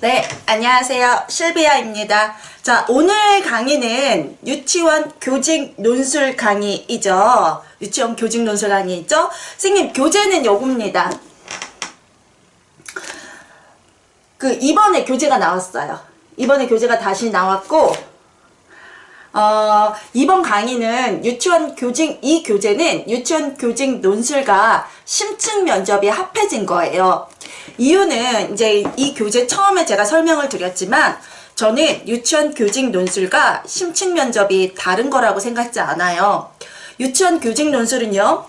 네, 안녕하세요. 실비아입니다. 자, 오늘 강의는 유치원 교직 논술 강의이죠. 유치원 교직 논술 강의이죠. 선생님, 교재는 요겁니다. 이번에 교재가 나왔어요. 이번에 교재가 다시 나왔고, 이번 강의는 이 교재는 유치원 교직 논술과 심층 면접이 합해진 거예요. 이유는 이제 이 교재 처음에 제가 설명을 드렸지만 저는 유치원 교직 논술과 심층 면접이 다른 거라고 생각하지 않아요. 유치원 교직 논술은요,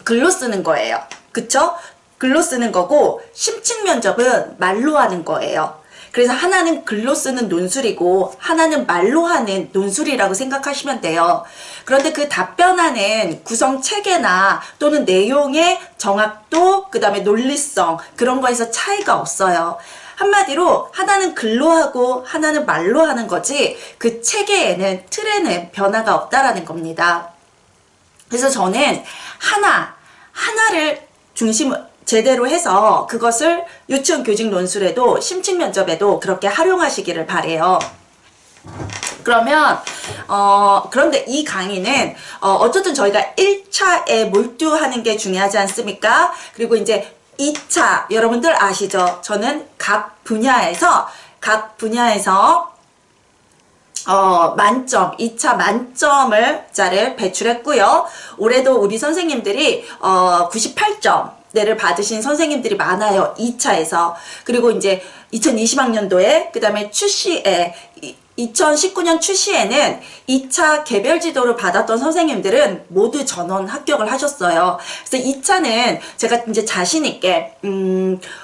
글로 쓰는 거예요. 그쵸? 글로 쓰는 거고 심층 면접은 말로 하는 거예요. 그래서 하나는 글로 쓰는 논술이고 하나는 말로 하는 논술이라고 생각하시면 돼요. 그런데 그 답변하는 구성 체계나 또는 내용의 정확도, 그 다음에 논리성, 그런 거에서 차이가 없어요. 한마디로 하나는 글로 하고 하나는 말로 하는 거지 그 체계에는, 틀에는 변화가 없다라는 겁니다. 그래서 저는 하나를 제대로 해서 그것을 유치원 교직 논술에도 심층 면접에도 그렇게 활용하시기를 바래요. 그러면 그런데 이 강의는 어쨌든 저희가 1차에 몰두하는 게 중요하지 않습니까? 그리고 이제 2차 여러분들 아시죠? 저는 각 분야에서 만점, 2차 만점을 자를 배출했고요. 올해도 우리 선생님들이 98점 를 받으신 선생님들이 많아요. 2차에서. 그리고 이제 2020학년도에 그 다음에 2019년 추시에는 2차 개별 지도를 받았던 선생님들은 모두 전원 합격을 하셨어요. 그래서 2차는 제가 이제 자신있게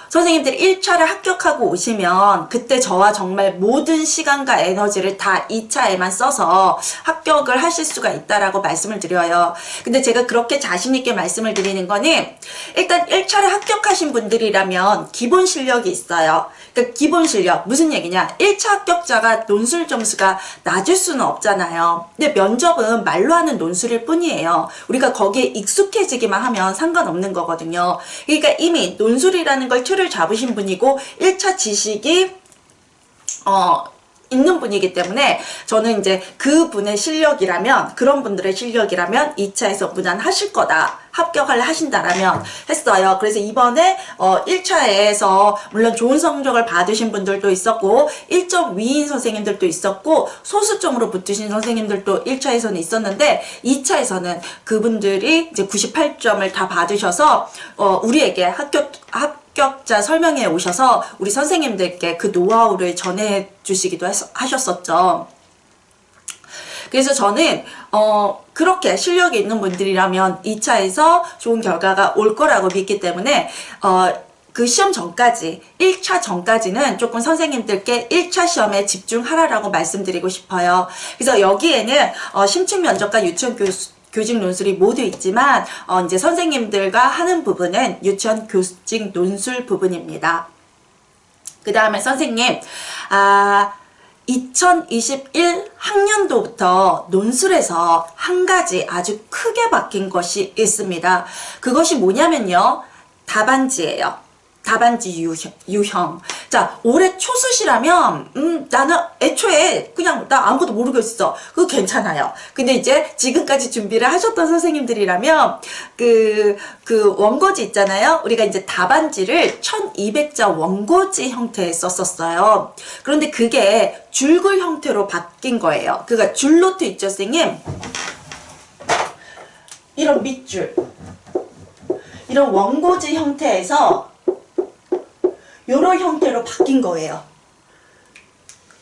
선생님들이 1차를 합격하고 오시면 그때 저와 정말 모든 시간과 에너지를 다 2차에만 써서 합격을 하실 수가 있다라고 말씀을 드려요. 근데 제가 그렇게 자신있게 말씀을 드리는 거는 일단 1차를 합격하신 분들이라면 기본 실력이 있어요. 그러니까 기본 실력, 무슨 얘기냐? 1차 합격자가 논술 점수가 낮을 수는 없잖아요. 근데 면접은 말로 하는 논술일 뿐이에요. 우리가 거기에 익숙해지기만 하면 상관없는 거거든요. 그러니까 이미 논술이라는 걸 틀을 잡으신 분이고 1차 지식이 있는 분이기 때문에 저는 이제 그분의 실력이라면, 그런 분들의 실력이라면 2차에서 무난하실 거다, 합격을 하신다라면 했어요. 그래서 이번에 1차에서 물론 좋은 성적을 받으신 분들도 있었고 1점 위인 선생님들도 있었고 소수점으로 붙으신 선생님들도 1차에서는 있었는데 2차에서는 그분들이 이제 98점을 다 받으셔서 우리에게 합격자 설명회 오셔서 우리 선생님들께 그 노하우를 전해 주시기도 하셨었죠. 그래서 저는 그렇게 실력이 있는 분들이라면 2차에서 좋은 결과가 올 거라고 믿기 때문에 그 시험 전까지, 1차 전까지는 조금 선생님들께 1차 시험에 집중하라라고 말씀드리고 싶어요. 그래서 여기에는 심층 면접과 유치원 교직 논술이 모두 있지만 이제 선생님들과 하는 부분은 유치원 교직 논술 부분입니다. 그 다음에 선생님, 2021 학년도부터 논술에서 한 가지 아주 크게 바뀐 것이 있습니다. 그것이 뭐냐면요, 답안지예요. 답안지 유형. 자, 올해 초수시라면 나는 애초에 그냥 나 아무것도 모르겠어. 그거 괜찮아요. 근데 이제 지금까지 준비를 하셨던 선생님들이라면 그 원고지 있잖아요. 우리가 이제 답안지를 1200자 원고지 형태에 썼었어요. 그런데 그게 줄글 형태로 바뀐 거예요. 그러니까 줄노트 있죠, 선생님? 이런 밑줄, 이런 원고지 형태에서 요런 형태로 바뀐 거예요.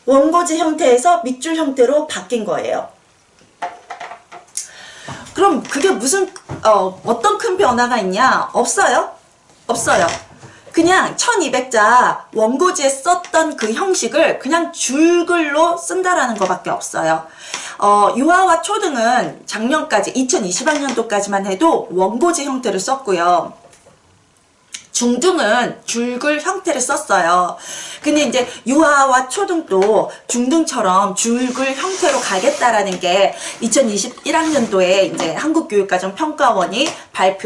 원고지 형태에서 밑줄 형태로 바뀐 거예요. 그럼 그게 무슨 어떤 큰 변화가 있냐? 없어요. 없어요. 그냥 1200자 원고지에 썼던 그 형식을 그냥 줄글로 쓴다라는 것밖에 없어요. 유아와 초등은 작년까지 2020학년도까지만 해도 원고지 형태를 썼고요. 중등은 줄글 형태를 썼어요. 근데 이제 유아와 초등도 중등처럼 줄글 형태로 가겠다라는 게 2021학년도에 이제 한국교육과정평가원이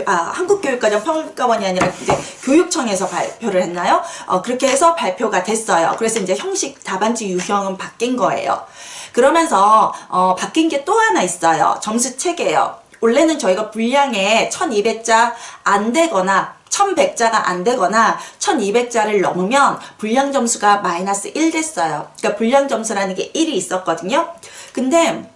한국교육과정평가원이 아니라 이제 교육청에서 발표를 했나요? 그렇게 해서 발표가 됐어요. 그래서 이제 형식 답안지 유형은 바뀐 거예요. 그러면서 바뀐 게 또 하나 있어요. 점수 체계예요. 원래는 저희가 분량에 1200자 안 되거나 1100자가 안 되거나 1200자를 넘으면 분량 점수가 마이너스 1 됐어요. 그러니까 분량 점수라는 게 1이 있었거든요. 근데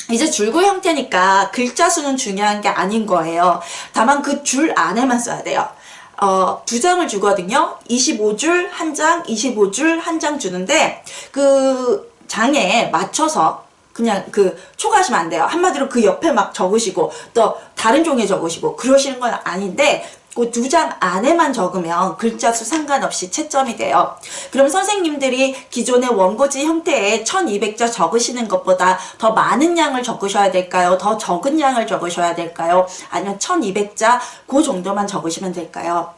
이제 줄글 형태니까 글자 수는 중요한 게 아닌 거예요. 다만 그 줄 안에만 써야 돼요. 2장을 주거든요. 25줄 한 장, 25줄 한 장 주는데 그 장에 맞춰서 그냥 초과하시면 안 돼요. 한마디로 그 옆에 막 적으시고 또 다른 종이에 적으시고 그러시는 건 아닌데 그 2장 안에만 적으면 글자 수 상관없이 채점이 돼요. 그럼 선생님들이 기존의 원고지 형태의 1200자 적으시는 것보다 더 많은 양을 적으셔야 될까요? 더 적은 양을 적으셔야 될까요? 아니면 1200자 그 정도만 적으시면 될까요?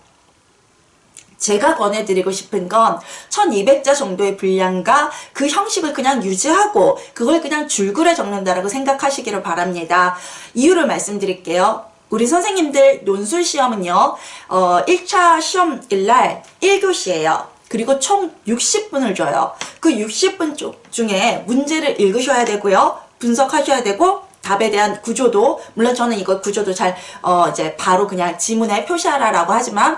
제가 권해드리고 싶은 건 1200자 정도의 분량과 그 형식을 그냥 유지하고 그걸 그냥 줄글에 적는다라고 생각하시기를 바랍니다. 이유를 말씀드릴게요. 우리 선생님들 논술 시험은요, 1차 시험일날 1교시예요. 그리고 총 60분을 줘요. 그 60분 중에 문제를 읽으셔야 되고요. 분석하셔야 되고, 답에 대한 구조도, 물론 저는 이거 구조도 잘, 이제 바로 그냥 지문에 표시하라라고 하지만,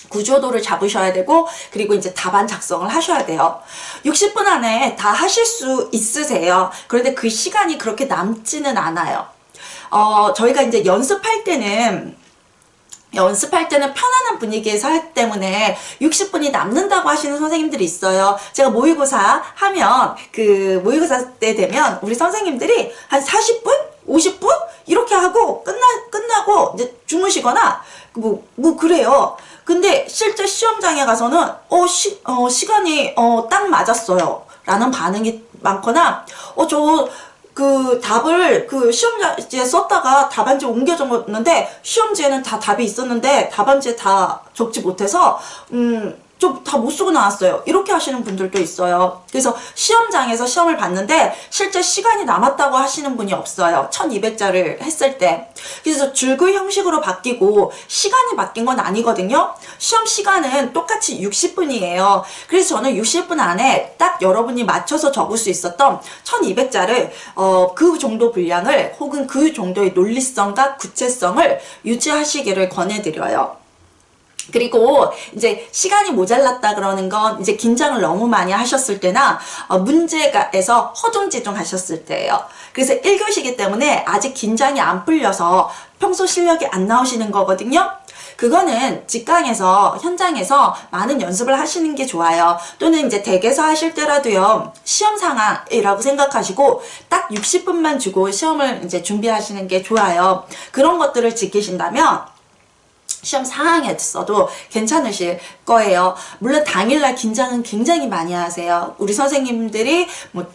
구조도를 잡으셔야 되고, 그리고 이제 답안 작성을 하셔야 돼요. 60분 안에 다 하실 수 있으세요. 그런데 그 시간이 그렇게 남지는 않아요. 저희가 이제 연습할 때는 편안한 분위기에서 하기 때문에 60분이 남는다고 하시는 선생님들이 있어요. 제가 모의고사 하면 모의고사 때 되면 우리 선생님들이 한 40분? 50분? 이렇게 하고 끝나고 이제 주무시거나 그래요. 근데 실제 시험장에 가서는 시간이 딱 맞았어요 라는 반응이 많거나 답을 시험지에 썼다가 답안지 옮겨 적었는데 시험지에는 다 답이 있었는데 답안지에 다 적지 못해서 좀 다 못 쓰고 나왔어요. 이렇게 하시는 분들도 있어요. 그래서 시험장에서 시험을 봤는데 실제 시간이 남았다고 하시는 분이 없어요. 1200자를 했을 때. 그래서 줄글 형식으로 바뀌고 시간이 바뀐 건 아니거든요. 시험 시간은 똑같이 60분이에요. 그래서 저는 60분 안에 딱 여러분이 맞춰서 적을 수 있었던 1200자를 그 정도 분량을 혹은 그 정도의 논리성과 구체성을 유지하시기를 권해드려요. 그리고 이제 시간이 모자랐다 그러는 건 이제 긴장을 너무 많이 하셨을 때나 문제가에서 허둥지둥 하셨을 때예요. 그래서 1교시이기 때문에 아직 긴장이 안 풀려서 평소 실력이 안 나오시는 거거든요. 그거는 직강에서 현장에서 많은 연습을 하시는 게 좋아요. 또는 이제 댁에서 하실 때라도요. 시험 상황이라고 생각하시고 딱 60분만 주고 시험을 이제 준비하시는 게 좋아요. 그런 것들을 지키신다면 시험 상황에서도 괜찮으실 거예요. 물론 당일날 긴장은 굉장히 많이 하세요. 우리 선생님들이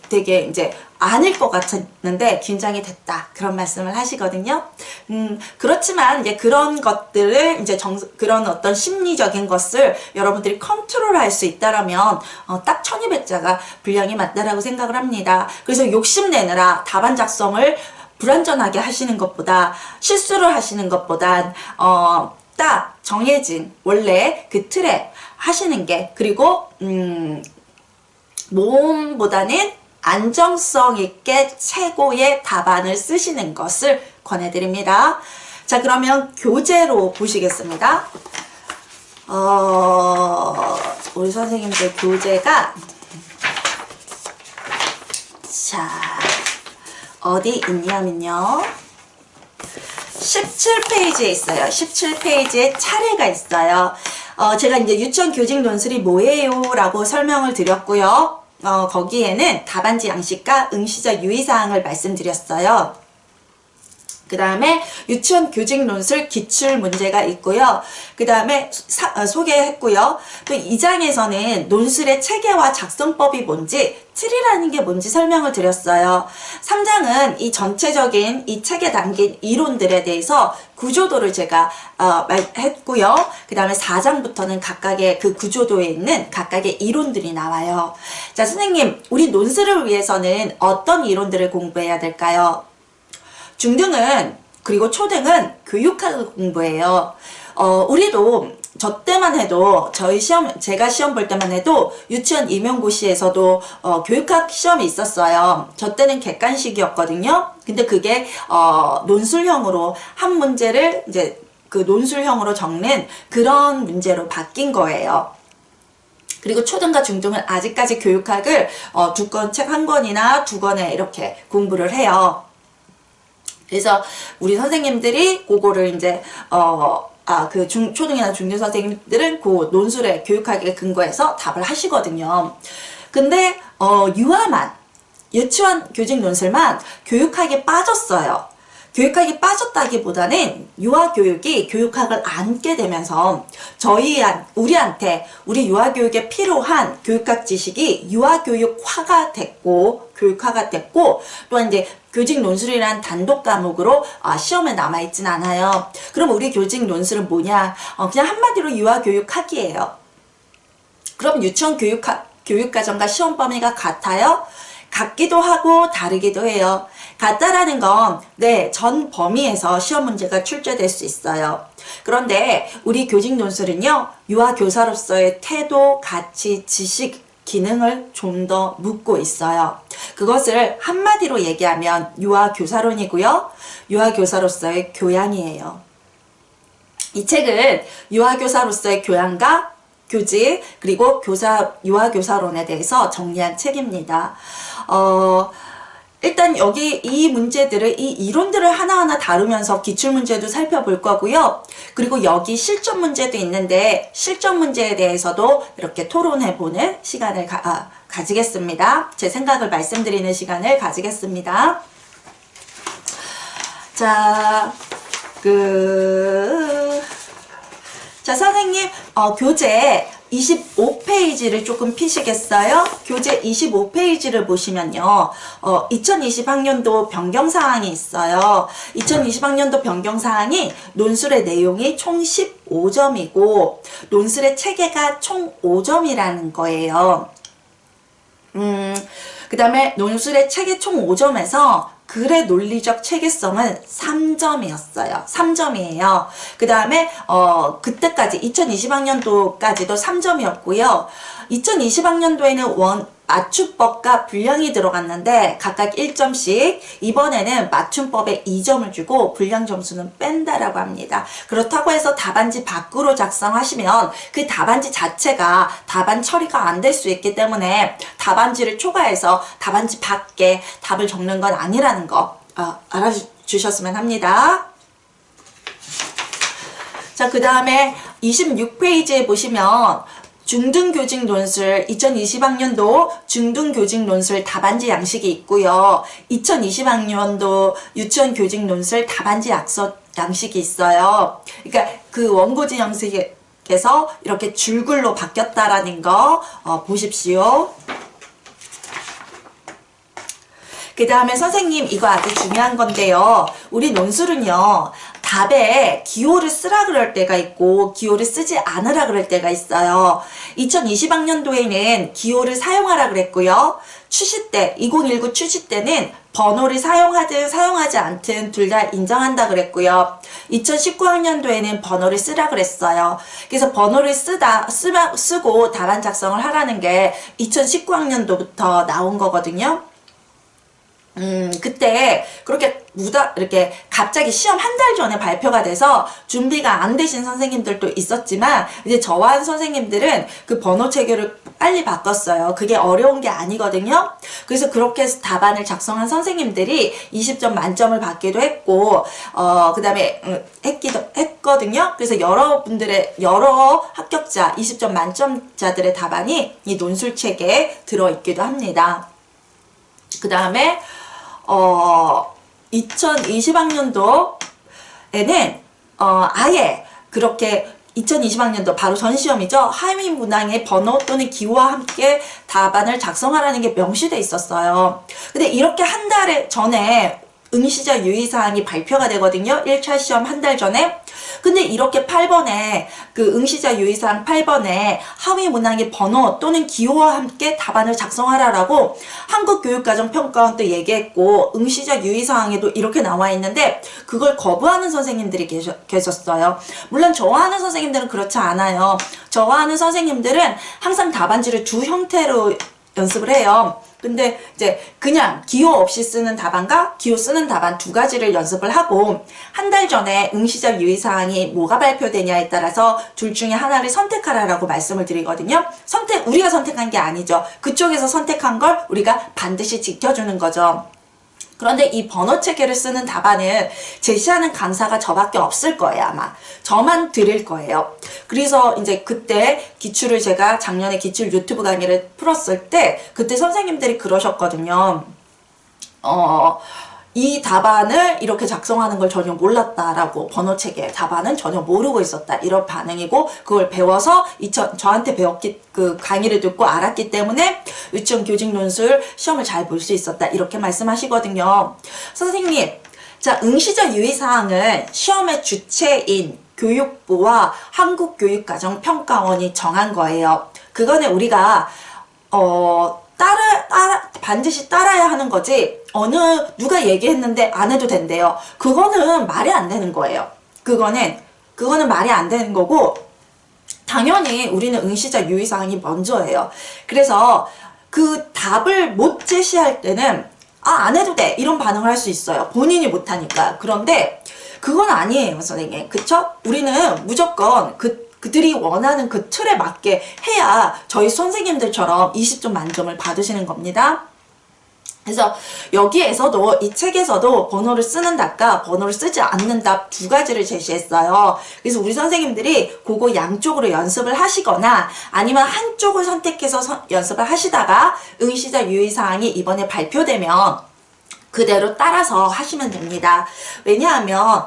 되게 이제 아닐 것 같았는데 긴장이 됐다 그런 말씀을 하시거든요. 그렇지만 이제 그런 것들을 이제 그런 어떤 심리적인 것을 여러분들이 컨트롤할 수 있다라면 딱 1200자가 분량이 맞다라고 생각을 합니다. 그래서 욕심내느라 답안 작성을 불완전하게 하시는 것보다 실수를 하시는 것보단 딱 정해진 원래 그 틀에 하시는 게 그리고 모험보다는 안정성 있게 최고의 답안을 쓰시는 것을 권해드립니다. 자, 그러면 교재로 보시겠습니다. 우리 선생님들 교재가 자 어디 있냐면요. 17페이지에 있어요. 17페이지에 차례가 있어요. 제가 이제 유치원 교직 논술이 뭐예요? 라고 설명을 드렸고요. 거기에는 답안지 양식과 응시자 유의사항을 말씀드렸어요. 그 다음에 유치원 교직 논술 기출 문제가 있고요. 그 다음에 소개했고요. 또 2장에서는 논술의 체계와 작성법이 뭔지, 틀이라는 게 뭔지 설명을 드렸어요. 3장은 이 전체적인 이 책에 담긴 이론들에 대해서 구조도를 제가 했고요. 그 다음에 4장부터는 각각의 그 구조도에 있는 각각의 이론들이 나와요. 자, 선생님, 우리 논술을 위해서는 어떤 이론들을 공부해야 될까요? 중등은 그리고 초등은 교육학을 공부해요. 우리도 저 때만 해도 제가 시험 볼 때만 해도 유치원 임용고시에서도 교육학 시험이 있었어요. 저 때는 객관식이었거든요. 근데 그게 논술형으로 한 문제를 이제 그 논술형으로 적는 그런 문제로 바뀐 거예요. 그리고 초등과 중등은 아직까지 교육학을 두 권, 책 한 권이나 두 권에 이렇게 공부를 해요. 그래서 우리 선생님들이 그거를 이제 초등이나 중등 선생님들은 그 논술의 교육학에 근거해서 답을 하시거든요. 근데 유치원 교직 논술만 교육학에 빠졌어요. 교육학이 빠졌다기보다는 유아교육이 교육학을 안게 되면서 우리한테 우리 유아교육에 필요한 교육학 지식이 유아교육화가 됐고 교육화가 됐고 또한 이제 교직 논술이란 단독 과목으로 시험에 남아있진 않아요. 그럼 우리 교직 논술은 뭐냐? 그냥 한마디로 유아교육학이에요. 그럼 유치원 교육과정과 시험 범위가 같아요? 같기도 하고 다르기도 해요. 같다라는 건 전 범위에서 시험 문제가 출제될 수 있어요. 그런데 우리 교직 논술은요. 유아교사로서의 태도, 가치, 지식, 기능을 좀 더 묻고 있어요. 그것을 한마디로 얘기하면 유아교사론이고요. 유아교사로서의 교양이에요. 이 책은 유아교사로서의 교양과 교직 그리고 유아교사론에 대해서 정리한 책입니다. 일단 여기 이 이론들을 하나하나 다루면서 기출문제도 살펴볼 거고요. 그리고 여기 실전 문제도 있는데 실전 문제에 대해서도 이렇게 토론해보는 시간을 가지겠습니다. 제 생각을 말씀드리는 시간을 가지겠습니다. 자, 선생님, 교재 25페이지를 조금 피시겠어요? 교재 25페이지를 보시면요. 2020학년도 변경사항이 있어요. 2020학년도 변경사항이 논술의 내용이 총 15점이고 논술의 체계가 총 5점이라는 거예요. 그 다음에 논술의 체계 총 5점에서 글의 논리적 체계성은 3점이었어요. 3점이에요. 그 다음에 그때까지 2020학년도까지도 3점이었고요. 2020학년도에는 맞춤법과 분량이 들어갔는데 각각 1점씩 이번에는 맞춤법에 2점을 주고 분량 점수는 뺀다라고 합니다. 그렇다고 해서 답안지 밖으로 작성하시면 그 답안지 자체가 답안 처리가 안 될 수 있기 때문에 답안지를 초과해서 답안지 밖에 답을 적는 건 아니라는 거 알아주셨으면 합니다. 자, 그 다음에 26페이지에 보시면 중등교직 논술 2020학년도 중등교직 논술 답안지 양식이 있고요. 2020학년도 유치원 교직 논술 답안지 양식이 있어요. 그러니까 그 원고지 형식에서 이렇게 줄글로 바뀌었다라는 거 보십시오. 그 다음에 선생님 이거 아주 중요한 건데요. 우리 논술은요. 답에 기호를 쓰라 그럴 때가 있고 기호를 쓰지 않으라 그럴 때가 있어요. 2020학년도에는 기호를 사용하라 그랬고요. 추시 때 2019 추시 때는 번호를 사용하든 사용하지 않든 둘 다 인정한다 그랬고요. 2019학년도에는 번호를 쓰라 그랬어요. 그래서 번호를 쓰고 답안 작성을 하라는 게 2019학년도부터 나온 거거든요. 그때 그렇게 이렇게 갑자기 시험 한 달 전에 발표가 돼서 준비가 안 되신 선생님들도 있었지만 이제 저와 선생님들은 그 번호 체계를 빨리 바꿨어요. 그게 어려운 게 아니거든요. 그래서 그렇게 해서 답안을 작성한 선생님들이 20점 만점을 받기도 했고 그 다음에 했거든요. 그래서 여러 합격자 20점 만점자들의 답안이 이 논술책에 들어있기도 합니다. 그 다음에 2020학년도에는 아예 그렇게 2020학년도 바로 전 시험이죠. 하위 문항의 번호 또는 기호와 함께 답안을 작성하라는 게 명시돼 있었어요. 근데 이렇게 한 달 전에 응시자 유의사항이 발표가 되거든요. 1차 시험 한 달 전에. 근데 이렇게 8번에 그 응시자 유의사항 8번에 하위 문항의 번호 또는 기호와 함께 답안을 작성하라라고 한국교육과정평가원 또 얘기했고 응시자 유의사항에도 이렇게 나와 있는데 그걸 거부하는 선생님들이 계셨어요. 물론 저와 하는 선생님들은 그렇지 않아요. 저와 하는 선생님들은 항상 답안지를 두 형태로 연습을 해요. 근데 이제 그냥 기호 없이 쓰는 답안과 기호 쓰는 답안 두 가지를 연습을 하고 한 달 전에 응시자 유의사항이 뭐가 발표되냐에 따라서 둘 중에 하나를 선택하라라고 말씀을 드리거든요. 우리가 선택한 게 아니죠. 그쪽에서 선택한 걸 우리가 반드시 지켜주는 거죠. 그런데 이 번호 체계를 쓰는 답안을 제시하는 강사가 저밖에 없을 거예요, 아마. 저만 드릴 거예요. 그래서 이제 그때 기출을 제가 작년에 기출 유튜브 강의를 풀었을 때 그때 선생님들이 그러셨거든요. 이 답안을 이렇게 작성하는 걸 전혀 몰랐다라고 번호 체계 답안은 전혀 모르고 있었다 이런 반응이고 그걸 배워서 저한테 그 강의를 듣고 알았기 때문에 유치원 교직 논술 시험을 잘 볼 수 있었다 이렇게 말씀하시거든요. 선생님, 자 응시자 유의사항은 시험의 주체인 교육부와 한국교육과정평가원이 정한 거예요. 그거는 우리가 반드시 따라야 하는 거지 누가 얘기했는데 안 해도 된대요. 그거는 말이 안 되는 거예요. 그거는 말이 안 되는 거고 당연히 우리는 응시자 유의사항이 먼저예요. 그래서 그 답을 못 제시할 때는 안 해도 돼 이런 반응을 할 수 있어요. 본인이 못하니까. 그런데 그건 아니에요, 선생님. 그쵸? 우리는 무조건 그들이 원하는 그 틀에 맞게 해야 저희 선생님들처럼 20점 만점을 받으시는 겁니다. 그래서 여기에서도 이 책에서도 번호를 쓰는 답과 번호를 쓰지 않는 답 두 가지를 제시했어요. 그래서 우리 선생님들이 그거 양쪽으로 연습을 하시거나 아니면 한쪽을 선택해서 연습을 하시다가 응시자 유의사항이 이번에 발표되면 그대로 따라서 하시면 됩니다. 왜냐하면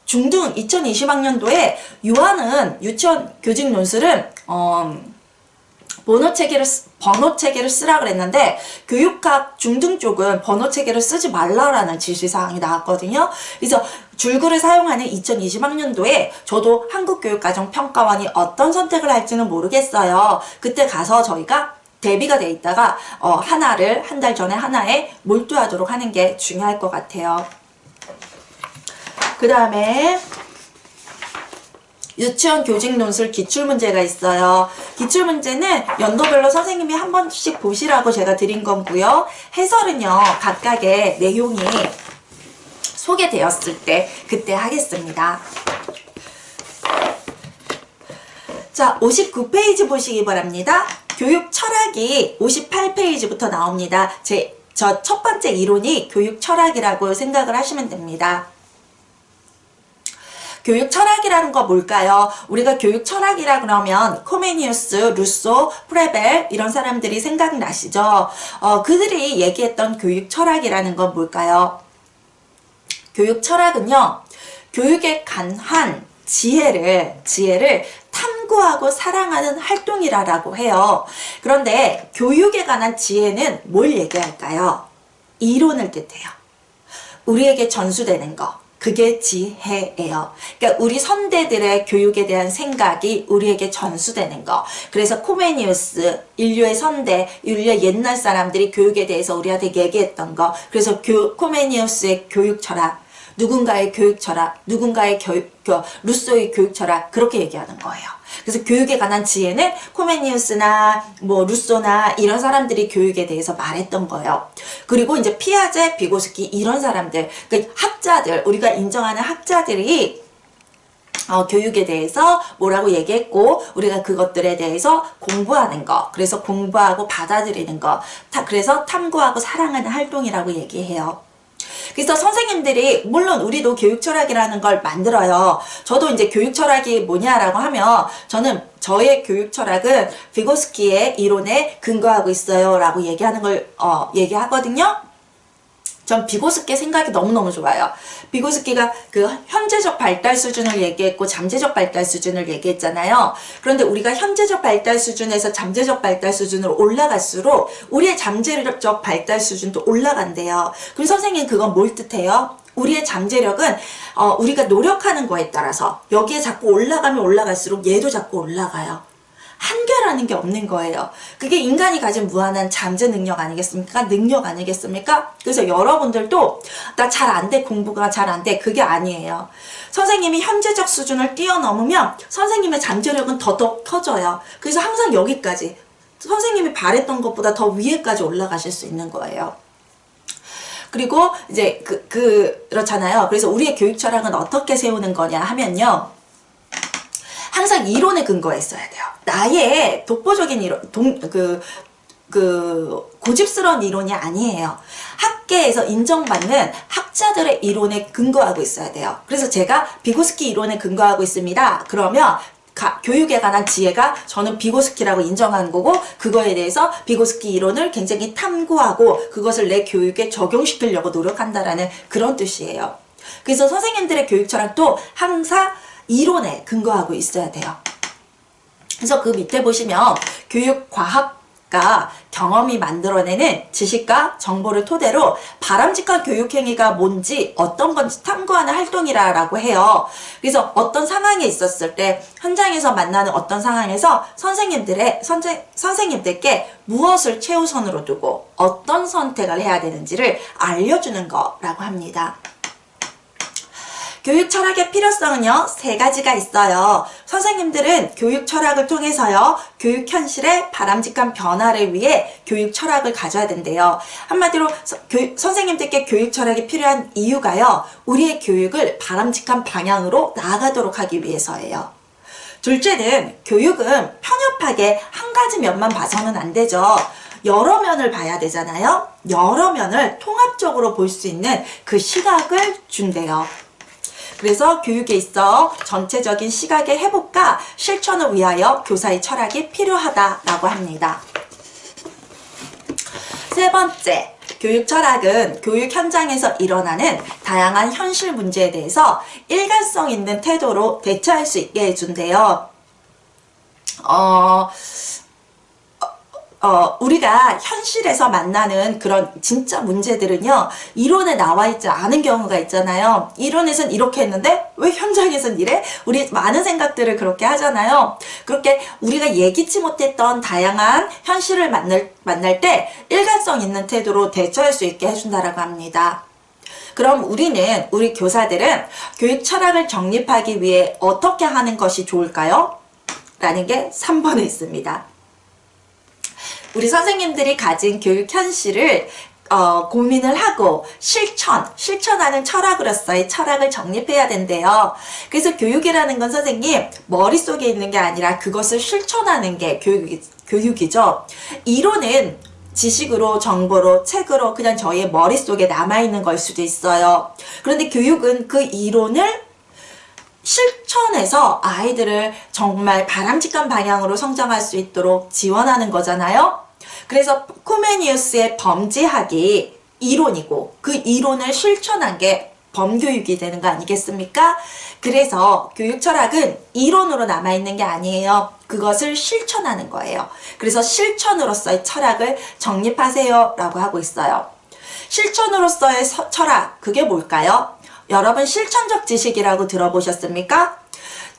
중등 2020학년도에 유아는 유치원 교직 논술은 번호 체계를 쓰라 그랬는데 교육학 중등 쪽은 번호 체계를 쓰지 말라라는 지시사항이 나왔거든요. 그래서 줄글을 사용하는 2020학년도에 저도 한국교육과정평가원이 어떤 선택을 할지는 모르겠어요. 그때 가서 저희가 대비가 돼 있다가 하나를 한 달 전에 하나에 몰두하도록 하는 게 중요할 것 같아요. 그 다음에 유치원 교직 논술 기출문제가 있어요. 기출문제는 연도별로 선생님이 한 번씩 보시라고 제가 드린 거고요. 해설은요, 각각의 내용이 소개되었을 때 그때 하겠습니다. 자, 59페이지 보시기 바랍니다. 교육 철학이 58페이지부터 나옵니다. 저 첫 번째 이론이 교육 철학이라고 생각을 하시면 됩니다. 교육 철학이라는 거 뭘까요? 우리가 교육 철학이라 그러면 코메니우스, 루소, 프레벨 이런 사람들이 생각나시죠? 그들이 얘기했던 교육 철학이라는 건 뭘까요? 교육 철학은요, 교육에 관한 지혜를 탐구하고 사랑하는 활동이라고 해요. 그런데 교육에 관한 지혜는 뭘 얘기할까요? 이론을 뜻해요. 우리에게 전수되는 거. 그게 지혜예요. 그러니까 우리 선대들의 교육에 대한 생각이 우리에게 전수되는 거. 그래서 코메니우스, 인류의 선대, 인류의 옛날 사람들이 교육에 대해서 우리한테 얘기했던 거. 그래서 코메니우스의 교육 철학, 누군가의 교육 철학, 누군가의 루소의 교육 철학, 그렇게 얘기하는 거예요. 그래서 교육에 관한 지혜는 코메니우스나 루소나 이런 사람들이 교육에 대해서 말했던 거예요. 그리고 이제 피아제, 비고스키 이런 사람들, 그러니까 학자들, 우리가 인정하는 학자들이 교육에 대해서 뭐라고 얘기했고 우리가 그것들에 대해서 공부하는 거, 그래서 공부하고 받아들이는 거, 그래서 탐구하고 사랑하는 활동이라고 얘기해요. 그래서 선생님들이 물론 우리도 교육 철학이라는 걸 만들어요. 저도 이제 교육 철학이 뭐냐라고 하면 저의 교육 철학은 비고스키의 이론에 근거하고 있어요 라고 얘기하는 걸 얘기하거든요. 전 비고스키 생각이 너무너무 좋아요. 비고스키가 그 현재적 발달 수준을 얘기했고 잠재적 발달 수준을 얘기했잖아요. 그런데 우리가 현재적 발달 수준에서 잠재적 발달 수준으로 올라갈수록 우리의 잠재적 발달 수준도 올라간대요. 그럼 선생님 그건 뭘 뜻해요? 우리의 잠재력은 우리가 노력하는 거에 따라서 여기에 자꾸 올라가면 올라갈수록 얘도 자꾸 올라가요. 한계라는 게 없는 거예요. 그게 인간이 가진 무한한 잠재 능력 아니겠습니까? 능력 아니겠습니까? 그래서 여러분들도 나 잘 안 돼, 공부가 잘 안 돼, 그게 아니에요. 선생님이 현재적 수준을 뛰어넘으면 선생님의 잠재력은 더더욱 커져요. 그래서 항상 여기까지 선생님이 바랬던 것보다 더 위에까지 올라가실 수 있는 거예요. 그리고 이제 그렇잖아요. 그래서 우리의 교육 철학은 어떻게 세우는 거냐 하면요. 항상 이론에 근거했어야 돼요. 나의 독보적인 이론, 고집스러운 이론이 아니에요. 학계에서 인정받는 학자들의 이론에 근거하고 있어야 돼요. 그래서 제가 비고스키 이론에 근거하고 있습니다. 그러면 교육에 관한 지혜가 저는 비고스키라고 인정한 거고 그거에 대해서 비고스키 이론을 굉장히 탐구하고 그것을 내 교육에 적용시키려고 노력한다라는 그런 뜻이에요. 그래서 선생님들의 교육 철학도 항상 이론에 근거하고 있어야 돼요. 그래서 그 밑에 보시면 교육과학과 경험이 만들어내는 지식과 정보를 토대로 바람직한 교육행위가 뭔지 어떤 건지 탐구하는 활동이라고 해요. 그래서 어떤 상황에 있었을 때 현장에서 만나는 어떤 상황에서 선생님들께 무엇을 최우선으로 두고 어떤 선택을 해야 되는지를 알려주는 거라고 합니다. 교육 철학의 필요성은요, 3가지가 있어요. 선생님들은 교육 철학을 통해서요, 교육 현실의 바람직한 변화를 위해 교육 철학을 가져야 된대요. 한마디로 선생님들께 교육 철학이 필요한 이유가요, 우리의 교육을 바람직한 방향으로 나아가도록 하기 위해서예요. 둘째는 교육은 편협하게 한 가지 면만 봐서는 안 되죠. 여러 면을 봐야 되잖아요. 여러 면을 통합적으로 볼 수 있는 그 시각을 준대요. 그래서 교육에 있어 전체적인 시각의 회복과 실천을 위하여 교사의 철학이 필요하다라고 합니다. 3번째, 교육 철학은 교육 현장에서 일어나는 다양한 현실 문제에 대해서 일관성 있는 태도로 대처할 수 있게 해준대요. 우리가 현실에서 만나는 그런 진짜 문제들은요, 이론에 나와 있지 않은 경우가 있잖아요. 이론에선 이렇게 했는데 왜 현장에선 이래? 우리 많은 생각들을 그렇게 하잖아요. 그렇게 우리가 예기치 못했던 다양한 현실을 만날 때 일관성 있는 태도로 대처할 수 있게 해준다라고 합니다. 그럼 우리 교사들은 교육 철학을 정립하기 위해 어떻게 하는 것이 좋을까요? 라는 게 3번에 있습니다. 우리 선생님들이 가진 교육 현실을 고민을 하고 실천하는 철학으로서의 철학을 정립해야 된대요. 그래서 교육이라는 건 선생님 머릿속에 있는 게 아니라 그것을 실천하는 게 교육이죠. 이론은 지식으로, 정보로, 책으로 그냥 저희의 머릿속에 남아있는 걸 수도 있어요. 그런데 교육은 그 이론을 실천해서 아이들을 정말 바람직한 방향으로 성장할 수 있도록 지원하는 거잖아요. 그래서 코메니우스의 범지학이 이론이고 그 이론을 실천한 게 범교육이 되는 거 아니겠습니까? 그래서 교육 철학은 이론으로 남아있는 게 아니에요. 그것을 실천하는 거예요. 그래서 실천으로서의 철학을 정립하세요 라고 하고 있어요. 실천으로서의 철학, 그게 뭘까요? 여러분 실천적 지식이라고 들어보셨습니까?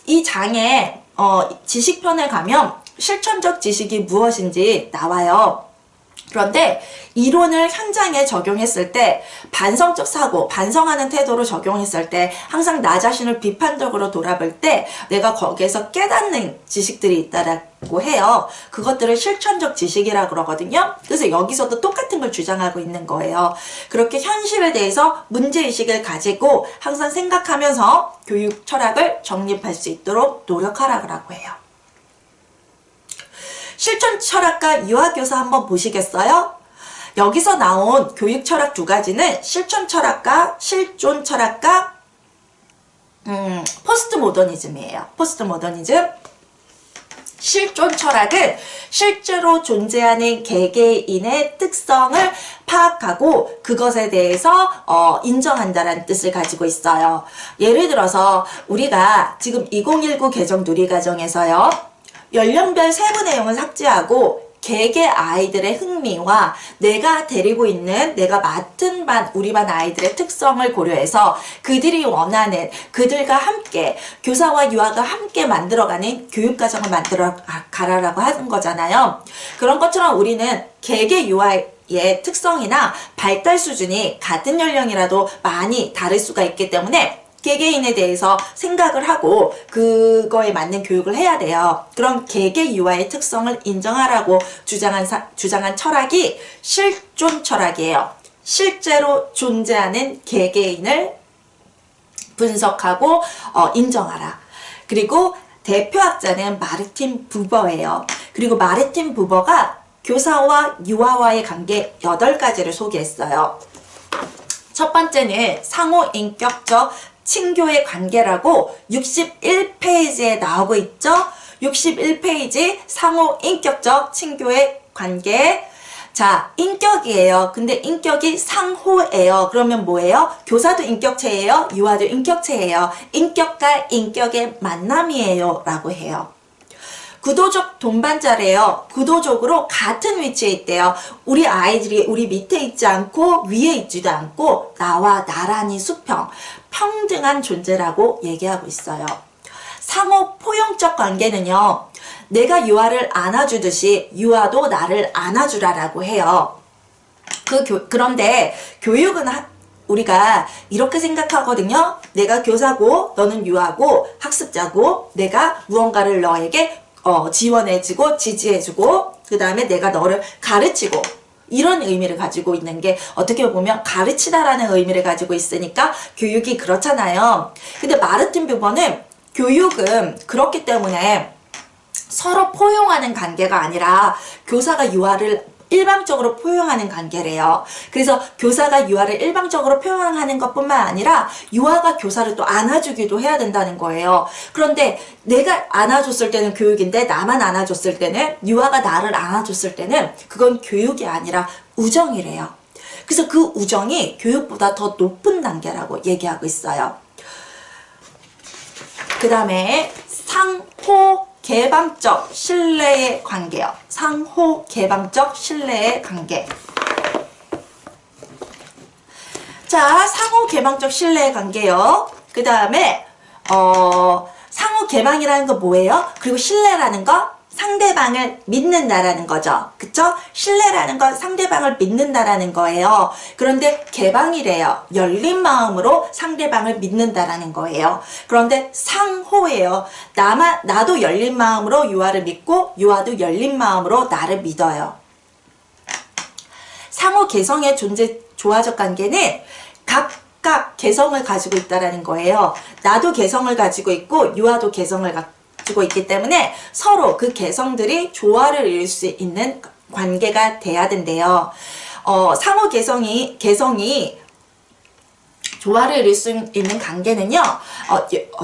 이 장에 지식편에 가면 실천적 지식이 무엇인지 나와요. 그런데 이론을 현장에 적용했을 때 반성적 사고, 반성하는 태도로 적용했을 때 항상 나 자신을 비판적으로 돌아볼 때 내가 거기에서 깨닫는 지식들이 있다라고 해요. 그것들을 실천적 지식이라고 그러거든요. 그래서 여기서도 똑같은 걸 주장하고 있는 거예요. 그렇게 현실에 대해서 문제의식을 가지고 항상 생각하면서 교육 철학을 정립할 수 있도록 노력하라고 해요. 실천 철학과 유아교사 한번 보시겠어요? 여기서 나온 교육 철학 2가지는 실천 철학과 실존 철학과 포스트 모더니즘이에요. 포스트 모더니즘. 실존 철학은 실제로 존재하는 개개인의 특성을 파악하고 그것에 대해서 인정한다라는 뜻을 가지고 있어요. 예를 들어서 우리가 지금 2019 개정 누리과정에서요. 연령별 세부 내용을 삭제하고 개개 아이들의 흥미와 내가 데리고 있는 내가 맡은 반 우리 반 아이들의 특성을 고려해서 그들이 원하는 그들과 함께 교사와 유아가 함께 만들어가는 교육과정을 만들어 가라라고 하는 거잖아요. 그런 것처럼 우리는 개개 유아의 특성이나 발달 수준이 같은 연령이라도 많이 다를 수가 있기 때문에 개개인에 대해서 생각을 하고 그거에 맞는 교육을 해야 돼요. 그럼 개개 유아의 특성을 인정하라고 주장한 철학이 실존 철학이에요. 실제로 존재하는 개개인을 분석하고 인정하라. 그리고 대표학자는 마르틴 부버예요. 그리고 마르틴 부버가 교사와 유아와의 관계 8가지를 소개했어요. 첫 번째는 상호인격적 친교의 관계라고 61페이지에 나오고 있죠. 61페이지 상호인격적 친교의 관계. 자, 인격이에요. 근데 인격이 상호예요. 그러면 뭐예요? 교사도 인격체예요. 유아도 인격체예요. 인격과 인격의 만남이에요. 라고 해요. 구도적 동반자래요. 구도적으로 같은 위치에 있대요. 우리 아이들이 우리 밑에 있지 않고 위에 있지도 않고 나와 나란히 수평, 평등한 존재라고 얘기하고 있어요. 상호 포용적 관계는요. 내가 유아를 안아주듯이 유아도 나를 안아주라라고 해요. 그런데 교육은 우리가 이렇게 생각하거든요. 내가 교사고 너는 유아고 학습자고 내가 무언가를 너에게 지원해주고 지지해주고 그 다음에 내가 너를 가르치고 이런 의미를 가지고 있는 게 어떻게 보면 가르치다라는 의미를 가지고 있으니까 교육이 그렇잖아요. 근데 마르틴 부버는 교육은 그렇기 때문에 서로 포용하는 관계가 아니라 교사가 유아를 일방적으로 포용하는 관계래요. 그래서 교사가 유아를 일방적으로 포용하는 것뿐만 아니라 유아가 교사를 또 안아주기도 해야 된다는 거예요. 그런데 내가 안아줬을 때는 교육인데 나만 안아줬을 때는 유아가 나를 안아줬을 때는 그건 교육이 아니라 우정이래요. 그래서 그 우정이 교육보다 더 높은 단계라고 얘기하고 있어요. 그 다음에 상호 개방적 신뢰의 관계요. 상호 개방적 신뢰의 관계. 자, 상호 개방적 신뢰의 관계요. 그 다음에 상호 개방이라는 거 뭐예요? 그리고 신뢰라는 거 상대방을 믿는다라는 거죠. 그쵸? 신뢰라는 건 상대방을 믿는다라는 거예요. 그런데 개방이래요. 열린 마음으로 상대방을 믿는다라는 거예요. 그런데 상호예요. 나도 열린 마음으로 유아를 믿고 유아도 열린 마음으로 나를 믿어요. 상호 개성의 존재 조화적 관계는 각각 개성을 가지고 있다라는 거예요. 나도 개성을 가지고 있고 유아도 개성을 가지고 있기 때문에 서로 그 개성들이 조화를 이룰 수 있는 관계가 돼야 된대요. 상호 개성이 조화를 이룰 수 있는 관계는요.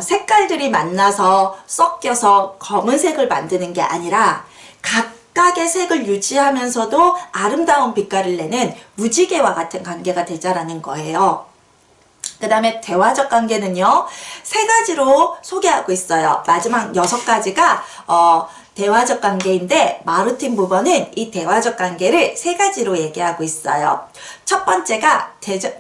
색깔들이 만나서 섞여서 검은색을 만드는 게 아니라 각각의 색을 유지하면서도 아름다운 빛깔을 내는 무지개와 같은 관계가 되자라는 거예요. 그 다음에 대화적 관계는요. 3가지로 소개하고 있어요. 마지막 6가지가 대화적 관계인데 마르틴 부버는 이 대화적 관계를 3가지로 얘기하고 있어요. 첫 번째가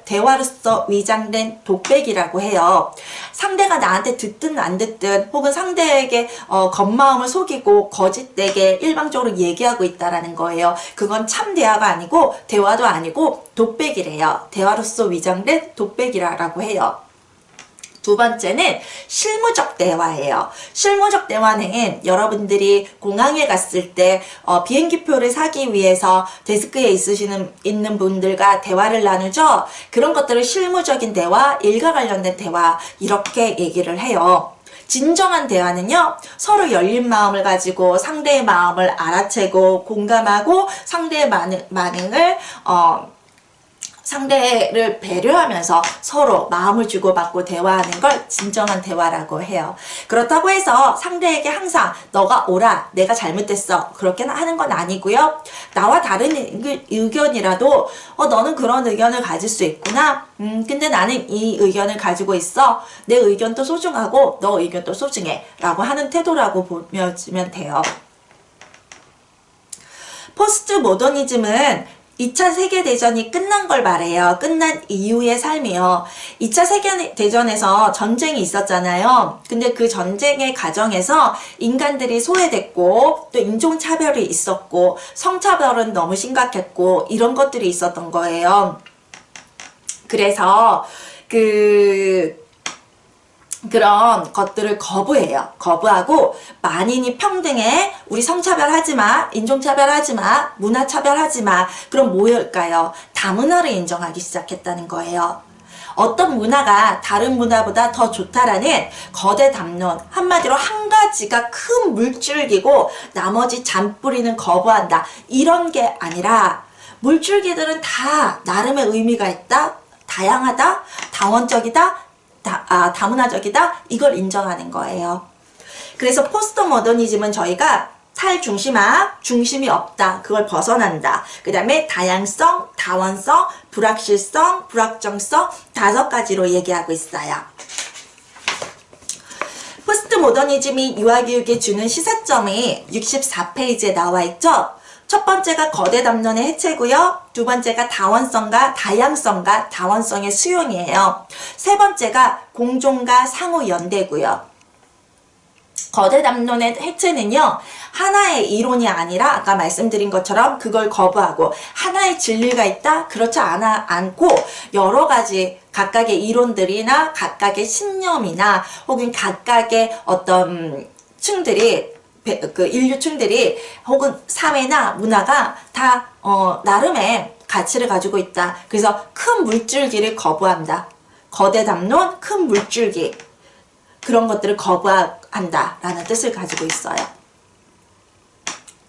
대화로서 위장된 독백이라고 해요. 상대가 나한테 듣든 안 듣든 혹은 상대에게 겉마음을 속이고 거짓되게 일방적으로 얘기하고 있다라는 거예요. 그건 참 대화가 아니고 대화도 아니고 독백이래요. 대화로서 위장된 독백이라고 해요. 두 번째는 실무적 대화예요. 실무적 대화는 여러분들이 공항에 갔을 때 비행기표를 사기 위해서 데스크에 있는 분들과 대화를 나누죠. 그런 것들을 실무적인 대화, 일과 관련된 대화 이렇게 얘기를 해요. 진정한 대화는요. 서로 열린 마음을 가지고 상대의 마음을 알아채고 공감하고 상대의 반응을 상대를 배려하면서 서로 마음을 주고받고 대화하는 걸 진정한 대화라고 해요. 그렇다고 해서 상대에게 항상 너가 옳아, 내가 잘못됐어 그렇게 하는 건 아니고요. 나와 다른 의견이라도 너는 그런 의견을 가질 수 있구나. 근데 나는 이 의견을 가지고 있어. 내 의견도 소중하고 너 의견도 소중해 라고 하는 태도라고 보면 돼요. 포스트 모더니즘은 2차 세계대전이 끝난 걸 말해요. 끝난 이후의 삶이요. 2차 세계대전에서 전쟁이 있었잖아요. 근데 그 전쟁의 과정에서 인간들이 소외됐고 또 인종차별이 있었고 성차별은 너무 심각했고 이런 것들이 있었던 거예요. 그래서 그런 것들을 거부해요. 거부하고 만인이 평등해. 우리 성차별 하지마. 인종차별 하지마. 문화차별 하지마. 그럼 뭐일까요? 다문화를 인정하기 시작했다는 거예요. 어떤 문화가 다른 문화보다 더 좋다라는 거대 담론, 한마디로 한 가지가 큰 물줄기고 나머지 잔뿌리는 거부한다. 이런 게 아니라 물줄기들은 다 나름의 의미가 있다. 다양하다. 다원적이다. 다문화적이다. 이걸 인정하는 거예요. 그래서 포스트 모더니즘은 저희가 탈중심학, 중심이 없다. 그걸 벗어난다. 그 다음에 다양성, 다원성, 불확실성, 불확정성 5가지로 얘기하고 있어요. 포스트 모더니즘이 유아교육에 주는 시사점이 64페이지에 나와 있죠. 첫 번째가 거대 담론의 해체고요. 두 번째가 다원성과 다양성과 다원성의 수용이에요. 세 번째가 공존과 상호 연대고요. 거대 담론의 해체는요. 하나의 이론이 아니라 아까 말씀드린 것처럼 그걸 거부하고 하나의 진리가 있다? 그렇지 않고 여러 가지 각각의 이론들이나 각각의 신념이나 혹은 각각의 어떤 층들이 인류층들이 혹은 사회나 문화가 다 나름의 가치를 가지고 있다. 그래서 큰 물줄기를 거부한다. 거대 담론, 큰 물줄기 그런 것들을 거부한다 라는 뜻을 가지고 있어요.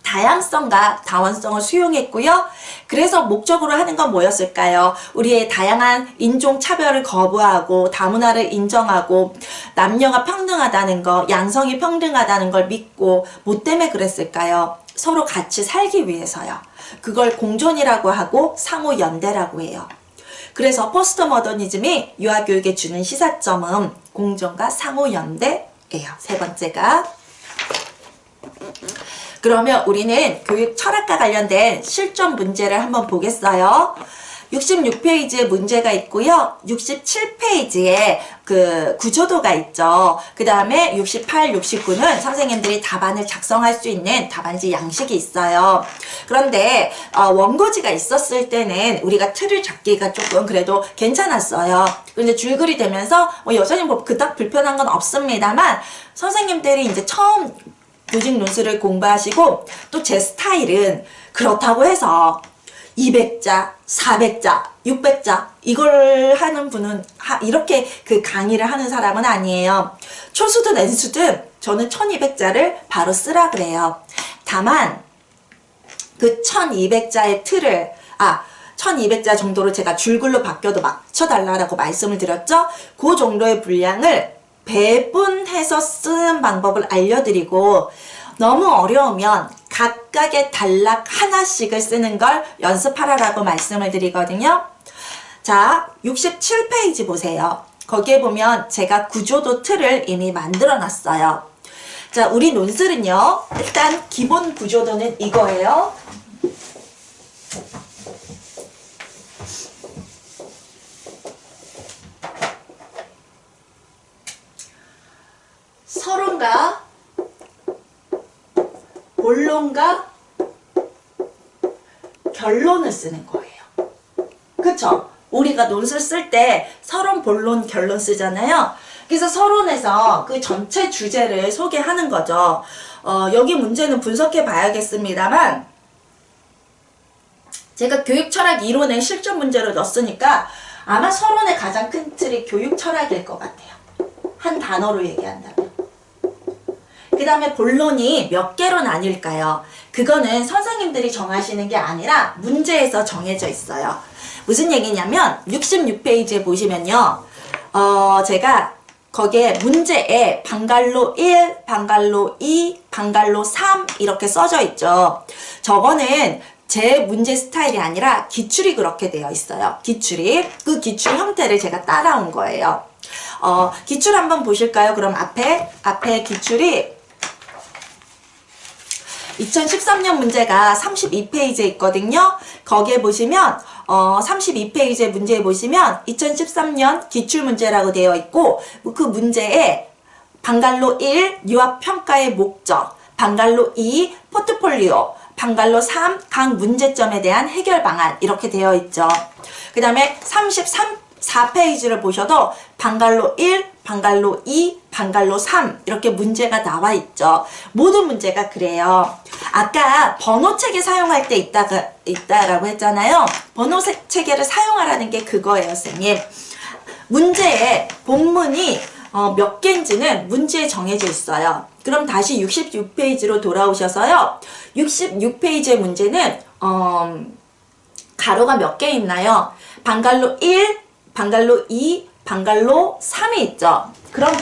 다양성과 다원성을 수용했고요. 그래서 목적으로 하는 건 뭐였을까요? 우리의 다양한 인종 차별을 거부하고 다문화를 인정하고 남녀가 평등하다는 거, 양성이 평등하다는 걸 믿고 뭐 때문에 그랬을까요? 서로 같이 살기 위해서요. 그걸 공존이라고 하고 상호 연대라고 해요. 그래서 포스트 모더니즘이 유아교육에 주는 시사점은 공존과 상호 연대예요. 세 번째가. 그러면 우리는 교육 철학과 관련된 실전 문제를 한번 보겠어요. 66페이지에 문제가 있고요. 67페이지에 그 구조도가 있죠. 그 다음에 68, 69는 선생님들이 답안을 작성할 수 있는 답안지 양식이 있어요. 그런데 원고지가 있었을 때는 우리가 틀을 잡기가 조금 그래도 괜찮았어요. 그런데 줄글이 되면서 여전히 뭐 그닥 불편한 건 없습니다만 선생님들이 이제 처음 교직 논술을 공부하시고 또 제 스타일은 그렇다고 해서 200자, 400자, 600자 이걸 하는 분은 이렇게 그 강의를 하는 사람은 아니에요. 초수든 N수든 저는 1200자를 바로 쓰라 그래요. 다만 그 1200자의 틀을 1200자 정도로 제가 줄글로 바뀌어도 맞춰달라고 말씀을 드렸죠. 그 정도의 분량을 배분해서 쓰는 방법을 알려드리고 너무 어려우면 각각의 단락 하나씩을 쓰는 걸 연습하라고 말씀을 드리거든요. 자, 67페이지 보세요. 거기에 보면 제가 구조도 틀을 이미 만들어 놨어요. 자, 우리 논술은요. 일단 기본 구조도는 이거예요. 서론과 본론과 결론을 쓰는 거예요. 그쵸? 우리가 논술 쓸 때 서론, 본론, 결론 쓰잖아요. 그래서 서론에서 그 전체 주제를 소개하는 거죠. 여기 문제는 분석해 봐야겠습니다만 제가 교육 철학 이론의 실전 문제로 넣었으니까 아마 서론의 가장 큰 틀이 교육 철학일 것 같아요. 한 단어로 얘기한다면. 그 다음에 본론이 몇 개로 나뉠까요? 그거는 선생님들이 정하시는 게 아니라 문제에서 정해져 있어요. 무슨 얘기냐면 66페이지에 보시면요. 제가 거기에 문제에 방갈로 1, 방갈로 2, 방갈로 3 이렇게 써져 있죠. 저거는 제 문제 스타일이 아니라 기출이 그렇게 되어 있어요. 기출이. 그 기출 형태를 제가 따라온 거예요. 기출 한번 보실까요? 그럼 앞에 기출이 2013년 문제가 32페이지에 있거든요. 거기에 보시면 32페이지의 문제에 보시면 2013년 기출문제라고 되어 있고 그 문제에 방갈로 1 유아평가의 목적, 방갈로 2 포트폴리오, 방갈로 3 각 문제점에 대한 해결 방안 이렇게 되어 있죠. 그 다음에 34페이지를 보셔도 방갈로 1, 방갈로 2, 방갈로 3 이렇게 문제가 나와 있죠. 모든 문제가 그래요. 아까 번호 체계 사용할 때 있다라고 했잖아요. 번호 체계를 사용하라는 게 그거예요, 선생님. 문제에 본문이 몇 개인지는 문제에 정해져 있어요. 그럼 다시 66페이지로 돌아오셔서요. 66페이지의 문제는 가로가 몇 개 있나요? 방갈로 1, 방갈로 2, 방갈로 3이 있죠. 그럼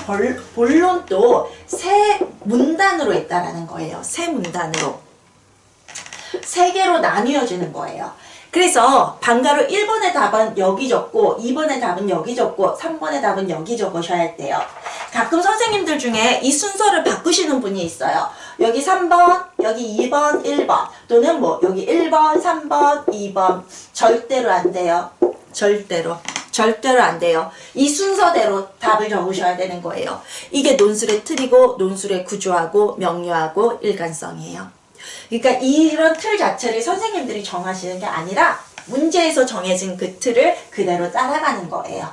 본론도 세 문단으로 있다라는 거예요. 세 문단으로. 세 개로 나뉘어지는 거예요. 그래서 방가로 1번의 답은 여기 적고 2번의 답은 여기 적고 3번의 답은 여기 적으셔야 할 때요. 가끔 선생님들 중에 이 순서를 바꾸시는 분이 있어요. 여기 3번, 여기 2번, 1번 또는 뭐 여기 1번, 3번, 2번 절대로 안 돼요. 절대로 안 돼요. 이 순서대로 답을 적으셔야 되는 거예요. 이게 논술의 틀이고 논술의 구조하고 명료하고 일관성이에요. 그러니까 이런 틀 자체를 선생님들이 정하시는 게 아니라 문제에서 정해진 그 틀을 그대로 따라가는 거예요.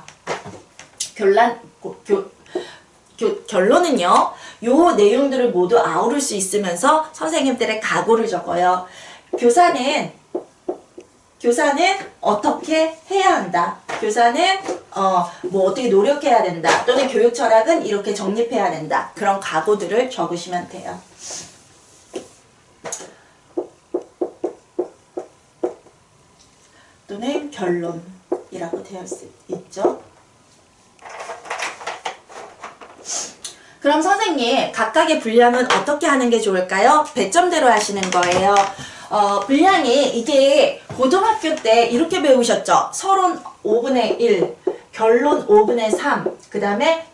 결론은요. 요 내용들을 모두 아우를 수 있으면서 선생님들의 각오를 적어요. 교사는 어떻게 해야 한다. 교사는 뭐 어떻게 노력해야 된다. 또는 교육 철학은 이렇게 정립해야 된다. 그런 각오들을 적으시면 돼요. 또는 결론이라고 되어 있죠. 그럼 선생님 각각의 분량은 어떻게 하는 게 좋을까요? 배점대로 하시는 거예요. 분량이 이게 고등학교 때 이렇게 배우셨죠? 서론 5분의 1, 결론 5분의 3, 그 다음에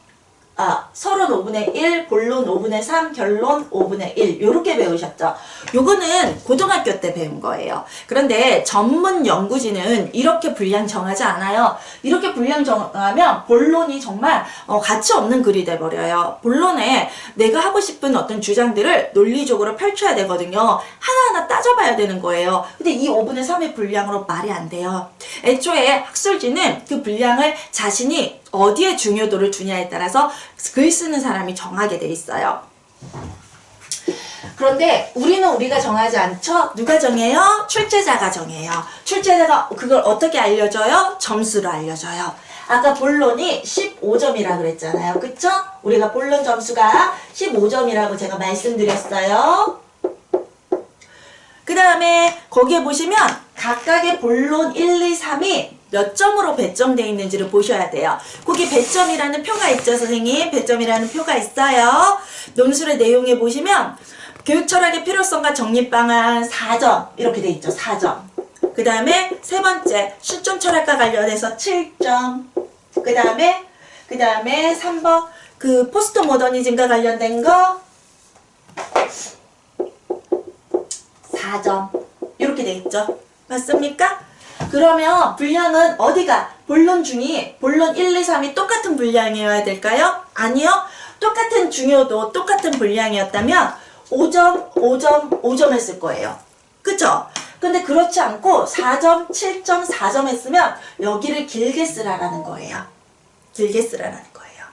서론 5분의 1, 본론 5분의 3, 결론 5분의 1 요렇게 배우셨죠? 요거는 고등학교 때 배운 거예요. 그런데 전문 연구지는 이렇게 분량 정하지 않아요. 이렇게 분량 정하면 본론이 정말 가치 없는 글이 돼버려요. 본론에 내가 하고 싶은 어떤 주장들을 논리적으로 펼쳐야 되거든요. 하나하나 따져봐야 되는 거예요. 근데 이 5분의 3의 분량으로 말이 안 돼요. 애초에 학술지는 그 분량을 자신이 어디에 중요도를 두냐에 따라서 글 쓰는 사람이 정하게 돼 있어요. 그런데 우리가 정하지 않죠? 누가 정해요? 출제자가 정해요. 출제자가 그걸 어떻게 알려줘요? 점수로 알려줘요. 아까 본론이 15점이라고 그랬잖아요. 그쵸? 우리가 본론 점수가 15점이라고 제가 말씀드렸어요. 그 다음에 거기에 보시면 각각의 본론 1, 2, 3이 몇 점으로 배점되어 있는지를 보셔야 돼요. 거기 배점이라는 표가 있죠, 선생님? 배점이라는 표가 있어요. 논술의 내용에 보시면 교육 철학의 필요성과 정립 방안 4점 이렇게 돼 있죠. 4점. 그 다음에 세 번째 실존 철학과 관련해서 7점. 그 다음에 3번 그 포스트 모더니즘과 관련된 거 4점 이렇게 돼 있죠. 맞습니까? 그러면 분량은 어디가? 본론 중이 본론 1, 2, 3이 똑같은 분량이어야 될까요? 아니요. 똑같은 중요도 똑같은 분량이었다면 5점, 5점, 5점 했을 거예요. 그쵸? 근데 그렇지 않고 4점, 7점, 4점 했으면 여기를 길게 쓰라라는 거예요. 길게 쓰라라는 거예요.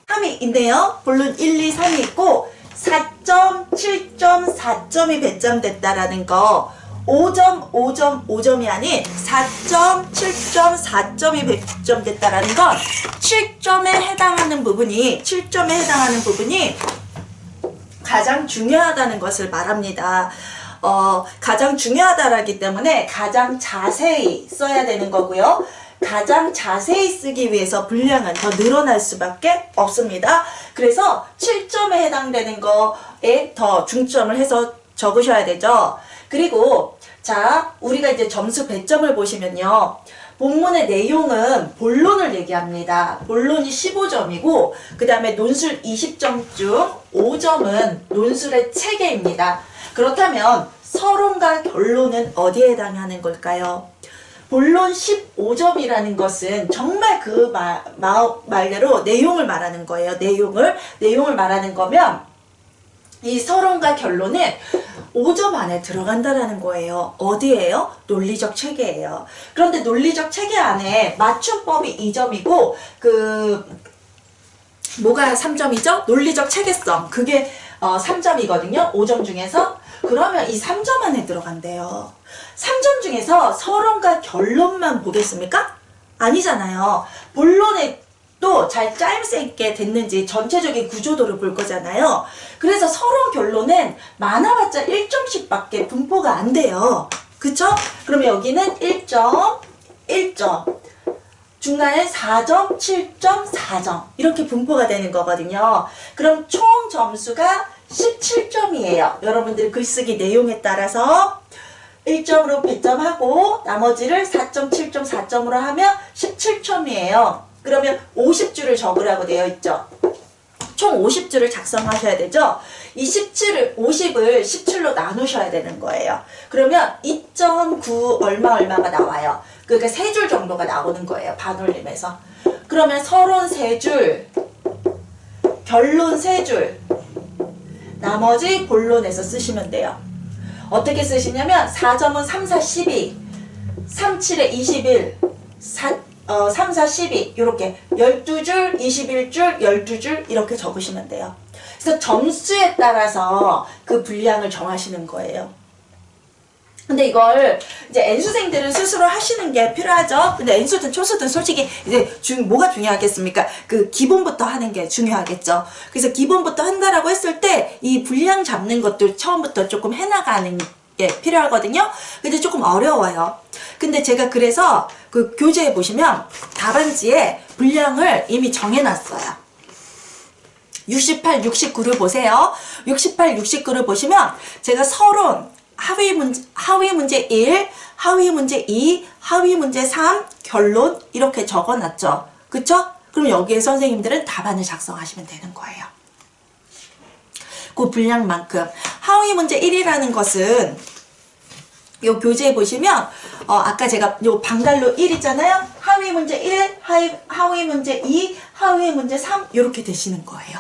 3이 있네요. 본론 1, 2, 3이 있고 4점, 7점, 4점이 배점됐다라는 거 5점, 5점, 5점이 아닌 4점, 7점, 4점이 배점됐다라는 건 7점에 해당하는 부분이 가장 중요하다는 것을 말합니다. 가장 중요하다라기 때문에 가장 자세히 써야 되는 거고요. 가장 자세히 쓰기 위해서 분량은 더 늘어날 수밖에 없습니다. 그래서 7점에 해당되는 거에 더 중점을 해서 적으셔야 되죠. 그리고 자, 우리가 이제 점수 배점을 보시면요. 본문의 내용은 본론을 얘기합니다. 본론이 15점이고 그 다음에 논술 20점 중 5점은 논술의 체계입니다. 그렇다면 서론과 결론은 어디에 해당하는 걸까요? 본론 15점이라는 것은 정말 그 말대로 내용을 말하는 거예요. 내용을 말하는 거면 이 서론과 결론은 5점 안에 들어간다라는 거예요. 어디예요? 논리적 체계예요. 그런데 논리적 체계 안에 맞춤법이 2점이고 뭐가 3점이죠? 논리적 체계성. 그게 3점이거든요. 5점 중에서. 그러면 이 3점 안에 들어간대요. 3점 중에서 서론과 결론만 보겠습니까? 아니잖아요. 본론에 또 잘 짜임새 있게 됐는지 전체적인 구조도를 볼 거잖아요. 그래서 서론 결론은 많아봤자 1점씩밖에 분포가 안 돼요. 그쵸? 그러면 여기는 1점, 1점, 중간에 4점, 7점, 4점 이렇게 분포가 되는 거거든요. 그럼 총 점수가 17점이에요. 여러분들 글쓰기 내용에 따라서 1점으로 배점하고 나머지를 4점, 7점, 4점으로 하면 17점이에요. 그러면 50줄을 적으라고 되어 있죠. 총 50줄을 작성하셔야 되죠. 이 50을 17로 나누셔야 되는 거예요. 그러면 2.9 얼마가 나와요. 그러니까 3줄 정도가 나오는 거예요. 반올림에서. 그러면 서론 3줄, 결론 3줄, 나머지 본론에서 쓰시면 돼요. 어떻게 쓰시냐면 4점은 3, 4, 12, 3, 7에 21, 3, 4, 12 이렇게 12줄, 21줄, 12줄 이렇게 적으시면 돼요. 그래서 점수에 따라서 그 분량을 정하시는 거예요. 근데 이걸 이제 N수생들은 스스로 하시는 게 필요하죠. 근데 N수든 초수든 솔직히 이제 뭐가 중요하겠습니까? 그 기본부터 하는 게 중요하겠죠. 그래서 기본부터 한다라고 했을 때 이 분량 잡는 것도 처음부터 조금 해나가는 게 필요하거든요. 근데 조금 어려워요. 근데 제가 그래서 그 교재에 보시면 답안지에 분량을 이미 정해놨어요. 68, 69를 보세요. 68, 69를 보시면 제가 서론, 하위 문제 1, 하위 문제 2, 하위 문제 3, 결론 이렇게 적어놨죠. 그쵸? 그럼 여기에 선생님들은 답안을 작성하시면 되는 거예요. 그 분량만큼. 하위 문제 1이라는 것은 요 교재에 보시면 아까 제가 요 방갈로 1 있잖아요. 하위 문제 1, 하위 문제 2, 하위 문제 3 이렇게 되시는 거예요.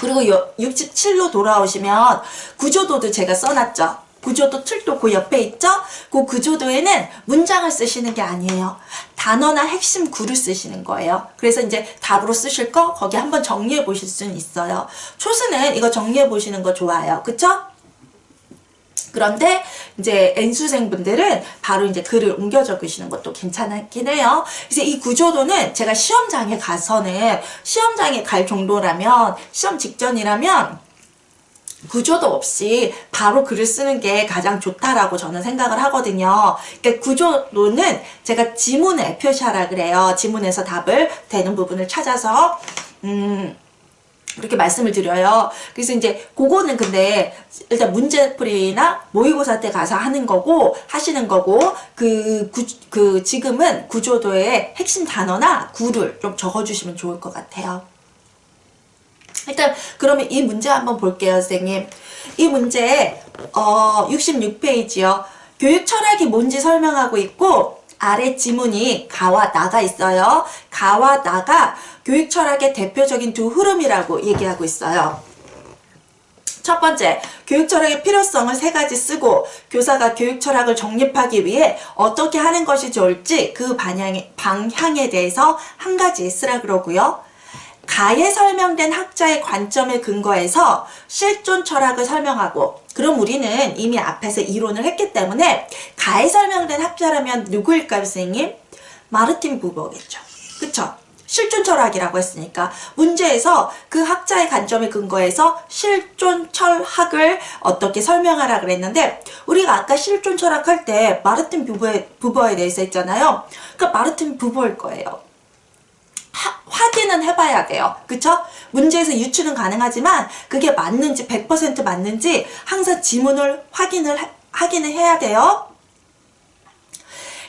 그리고 67로 돌아오시면 구조도도 제가 써놨죠. 구조도 틀도 그 옆에 있죠. 그 구조도에는 문장을 쓰시는 게 아니에요. 단어나 핵심 구를 쓰시는 거예요. 그래서 이제 답으로 쓰실 거 거기 한번 정리해 보실 수는 있어요. 초수는 이거 정리해 보시는 거 좋아요. 그쵸? 그런데 이제 N수생분들은 바로 이제 글을 옮겨 적으시는 것도 괜찮긴 해요. 그래서 이 구조도는 제가 시험장에 가서는 시험장에 갈 정도라면 시험 직전이라면 구조도 없이 바로 글을 쓰는 게 가장 좋다라고 저는 생각을 하거든요. 그러니까 구조도는 제가 지문에 표시하라 그래요. 지문에서 답을 되는 부분을 찾아서 그렇게 말씀을 드려요. 그래서 이제 그거는 근데 일단 문제풀이나 모의고사 때 가서 하시는 거고 지금은 구조도의 핵심 단어나 구를 좀 적어주시면 좋을 것 같아요. 일단 그러면 이 문제 한번 볼게요, 선생님. 이 문제 66페이지요. 교육 철학이 뭔지 설명하고 있고 아래 지문이 가와 나가 있어요. 가와 나가 교육 철학의 대표적인 두 흐름이라고 얘기하고 있어요. 첫 번째, 교육 철학의 필요성을 3가지 쓰고 교사가 교육 철학을 정립하기 위해 어떻게 하는 것이 좋을지 그 방향에 대해서 1가지 쓰라 그러고요. 가에 설명된 학자의 관점에 근거해서 실존 철학을 설명하고, 그럼 우리는 이미 앞에서 이론을 했기 때문에 가에 설명된 학자라면 누구일까요, 선생님? 마르틴 부버겠죠. 그쵸? 실존 철학이라고 했으니까 문제에서 그 학자의 관점에 근거해서 실존 철학을 어떻게 설명하라 그랬는데 우리가 아까 실존 철학 할 때 마르틴 부버에 대해서 했잖아요. 그러니까 마르틴 부버일 거예요. 확인은 해봐야 돼요. 그쵸? 문제에서 유추는 가능하지만 그게 맞는지 100% 맞는지 항상 지문을 확인을 해야 돼요.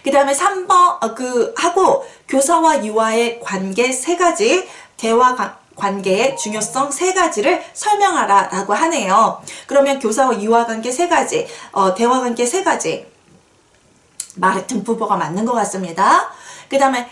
그 다음에 3번 하고 교사와 유아의 관계 3가지, 대화 관계의 중요성 3가지를 설명하라 라고 하네요. 그러면 교사와 유아 관계 3가지, 대화 관계 3가지 마르틴 부버가 맞는 것 같습니다. 그 다음에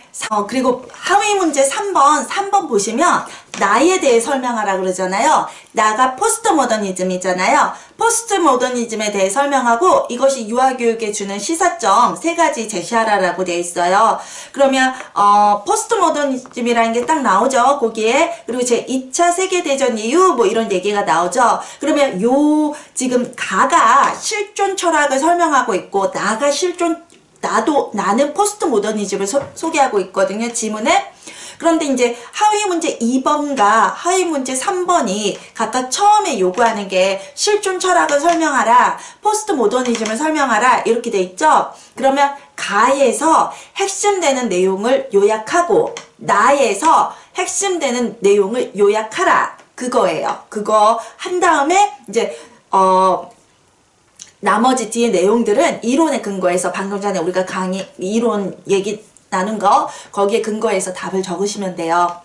그리고 하위 문제 3번 보시면 나에 대해 설명하라 그러잖아요. 나가 포스트 모더니즘이잖아요. 포스트 모더니즘에 대해 설명하고 이것이 유아교육에 주는 시사점 3가지 제시하라라고 되어 있어요. 그러면 포스트 모더니즘이라는 게 딱 나오죠. 거기에. 그리고 제2차 세계대전 이후 뭐 이런 얘기가 나오죠. 그러면 지금 가가 실존 철학을 설명하고 있고 나는 포스트 모더니즘을 소개하고 있거든요. 지문에. 그런데 이제 하위 문제 2번과 하위 문제 3번이 각각 처음에 요구하는 게 실존 철학을 설명하라, 포스트 모더니즘을 설명하라 이렇게 돼 있죠. 그러면 가에서 핵심되는 내용을 요약하고 나에서 핵심되는 내용을 요약하라 그거예요. 그거 한 다음에 이제 나머지 뒤에 내용들은 이론에 근거해서 방금 전에 우리가 이론 얘기 나눈 거 거기에 근거해서 답을 적으시면 돼요.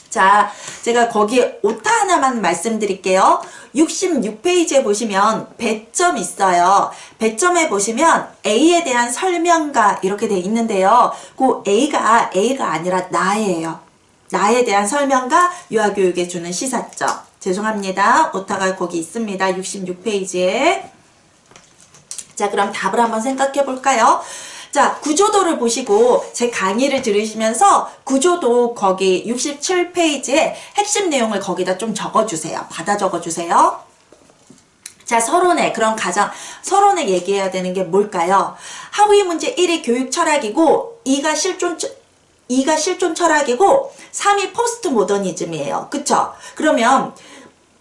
자, 제가 거기에 오타 하나만 말씀드릴게요. 66페이지에 보시면 배점 있어요. 배점에 보시면 A에 대한 설명가 이렇게 돼 있는데요. 그 A가 아니라 나예요. 나에 대한 설명과 유아교육에 주는 시사점. 죄송합니다. 오타가 거기 있습니다. 66페이지에. 자, 그럼 답을 한번 생각해 볼까요? 자, 구조도를 보시고 제 강의를 들으시면서 구조도 거기 67페이지에 핵심 내용을 거기다 좀 적어주세요. 받아 적어주세요. 자, 서론에 서론에 얘기해야 되는 게 뭘까요? 하위 문제 1이 교육 철학이고 2가 실존 철학이고 3이 포스트 모더니즘이에요. 그쵸? 그러면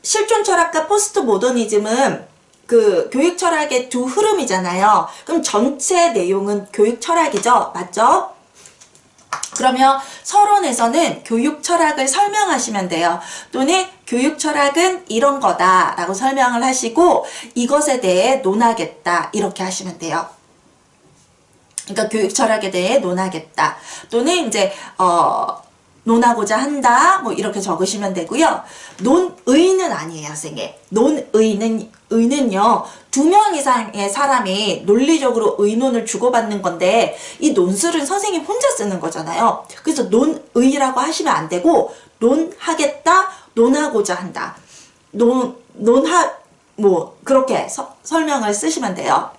실존 철학과 포스트 모더니즘은 그 교육 철학의 두 흐름이잖아요. 그럼 전체 내용은 교육 철학이죠. 맞죠? 그러면 서론에서는 교육 철학을 설명하시면 돼요. 또는 교육 철학은 이런 거다 라고 설명을 하시고 이것에 대해 논하겠다 이렇게 하시면 돼요. 그러니까 교육 철학에 대해 논하겠다 또는 이제 논하고자 한다 뭐 이렇게 적으시면 되고요. 논의는 아니에요, 선생님. 의는요 2명 이상의 사람이 논리적으로 의논을 주고받는 건데 이 논술은 선생님 혼자 쓰는 거잖아요. 그래서 논의라고 하시면 안 되고 논하겠다, 논하고자 한다, 뭐 그렇게 설명을 쓰시면 돼요.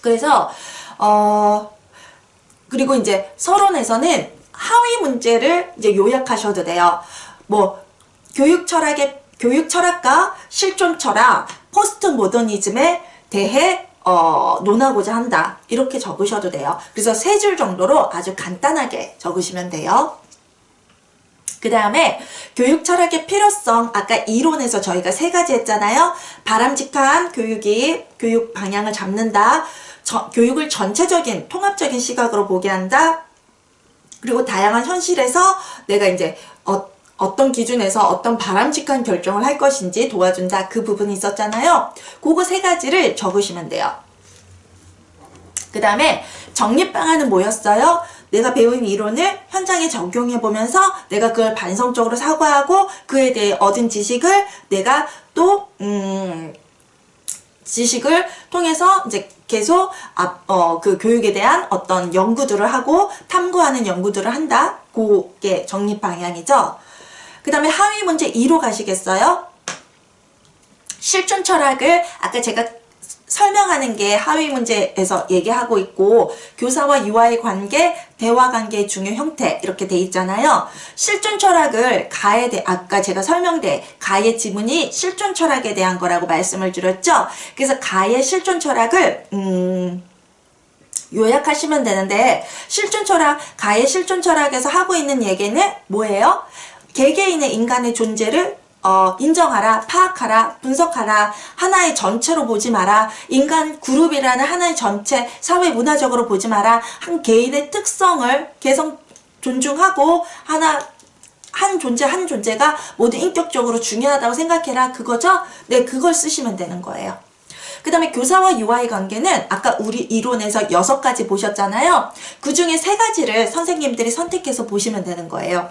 그래서 그리고 이제 서론에서는 하위 문제를 이제 요약하셔도 돼요. 뭐 교육 철학과 실존 철학, 포스트 모더니즘에 대해 논하고자 한다. 이렇게 적으셔도 돼요. 그래서 3줄 정도로 아주 간단하게 적으시면 돼요. 그 다음에 교육 철학의 필요성, 아까 이론에서 저희가 3가지 했잖아요. 바람직한 교육 방향을 잡는다. 교육을 전체적인 통합적인 시각으로 보게 한다. 그리고 다양한 현실에서 내가 이제 어떤 기준에서 어떤 바람직한 결정을 할 것인지 도와준다. 그 부분이 있었잖아요. 그거 3가지를 적으시면 돼요. 그 다음에 정립방안은 뭐였어요? 내가 배운 이론을 현장에 적용해 보면서 내가 그걸 반성적으로 사고하고 그에 대해 얻은 지식을 내가 또 지식을 통해서 이제 계속 그 교육에 대한 어떤 연구들을 하고 탐구하는 연구들을 한다. 그게 정립 방향이죠. 그 다음에 하위 문제 2로 가시겠어요? 실존 철학을 아까 제가 설명하는 게 하위 문제에서 얘기하고 있고 교사와 유아의 관계, 대화 관계의 중요 형태 이렇게 돼 있잖아요. 실존 철학을 아까 제가 가의 지문이 실존 철학에 대한 거라고 말씀을 드렸죠. 그래서 가의 실존 철학을 요약하시면 되는데, 실존철학, 가해 실존철학에서 하고 있는 얘기는 뭐예요? 개개인의 인간의 존재를 인정하라, 파악하라, 분석하라, 하나의 전체로 보지 마라, 인간 그룹이라는 하나의 전체, 사회 문화적으로 보지 마라, 한 개인의 특성을 개성 존중하고 한 존재가 모두 인격적으로 중요하다고 생각해라. 그거죠? 네, 그걸 쓰시면 되는 거예요. 그 다음에 교사와 유아의 관계는 아까 우리 이론에서 6가지 보셨잖아요. 그 중에 3가지를 선생님들이 선택해서 보시면 되는 거예요.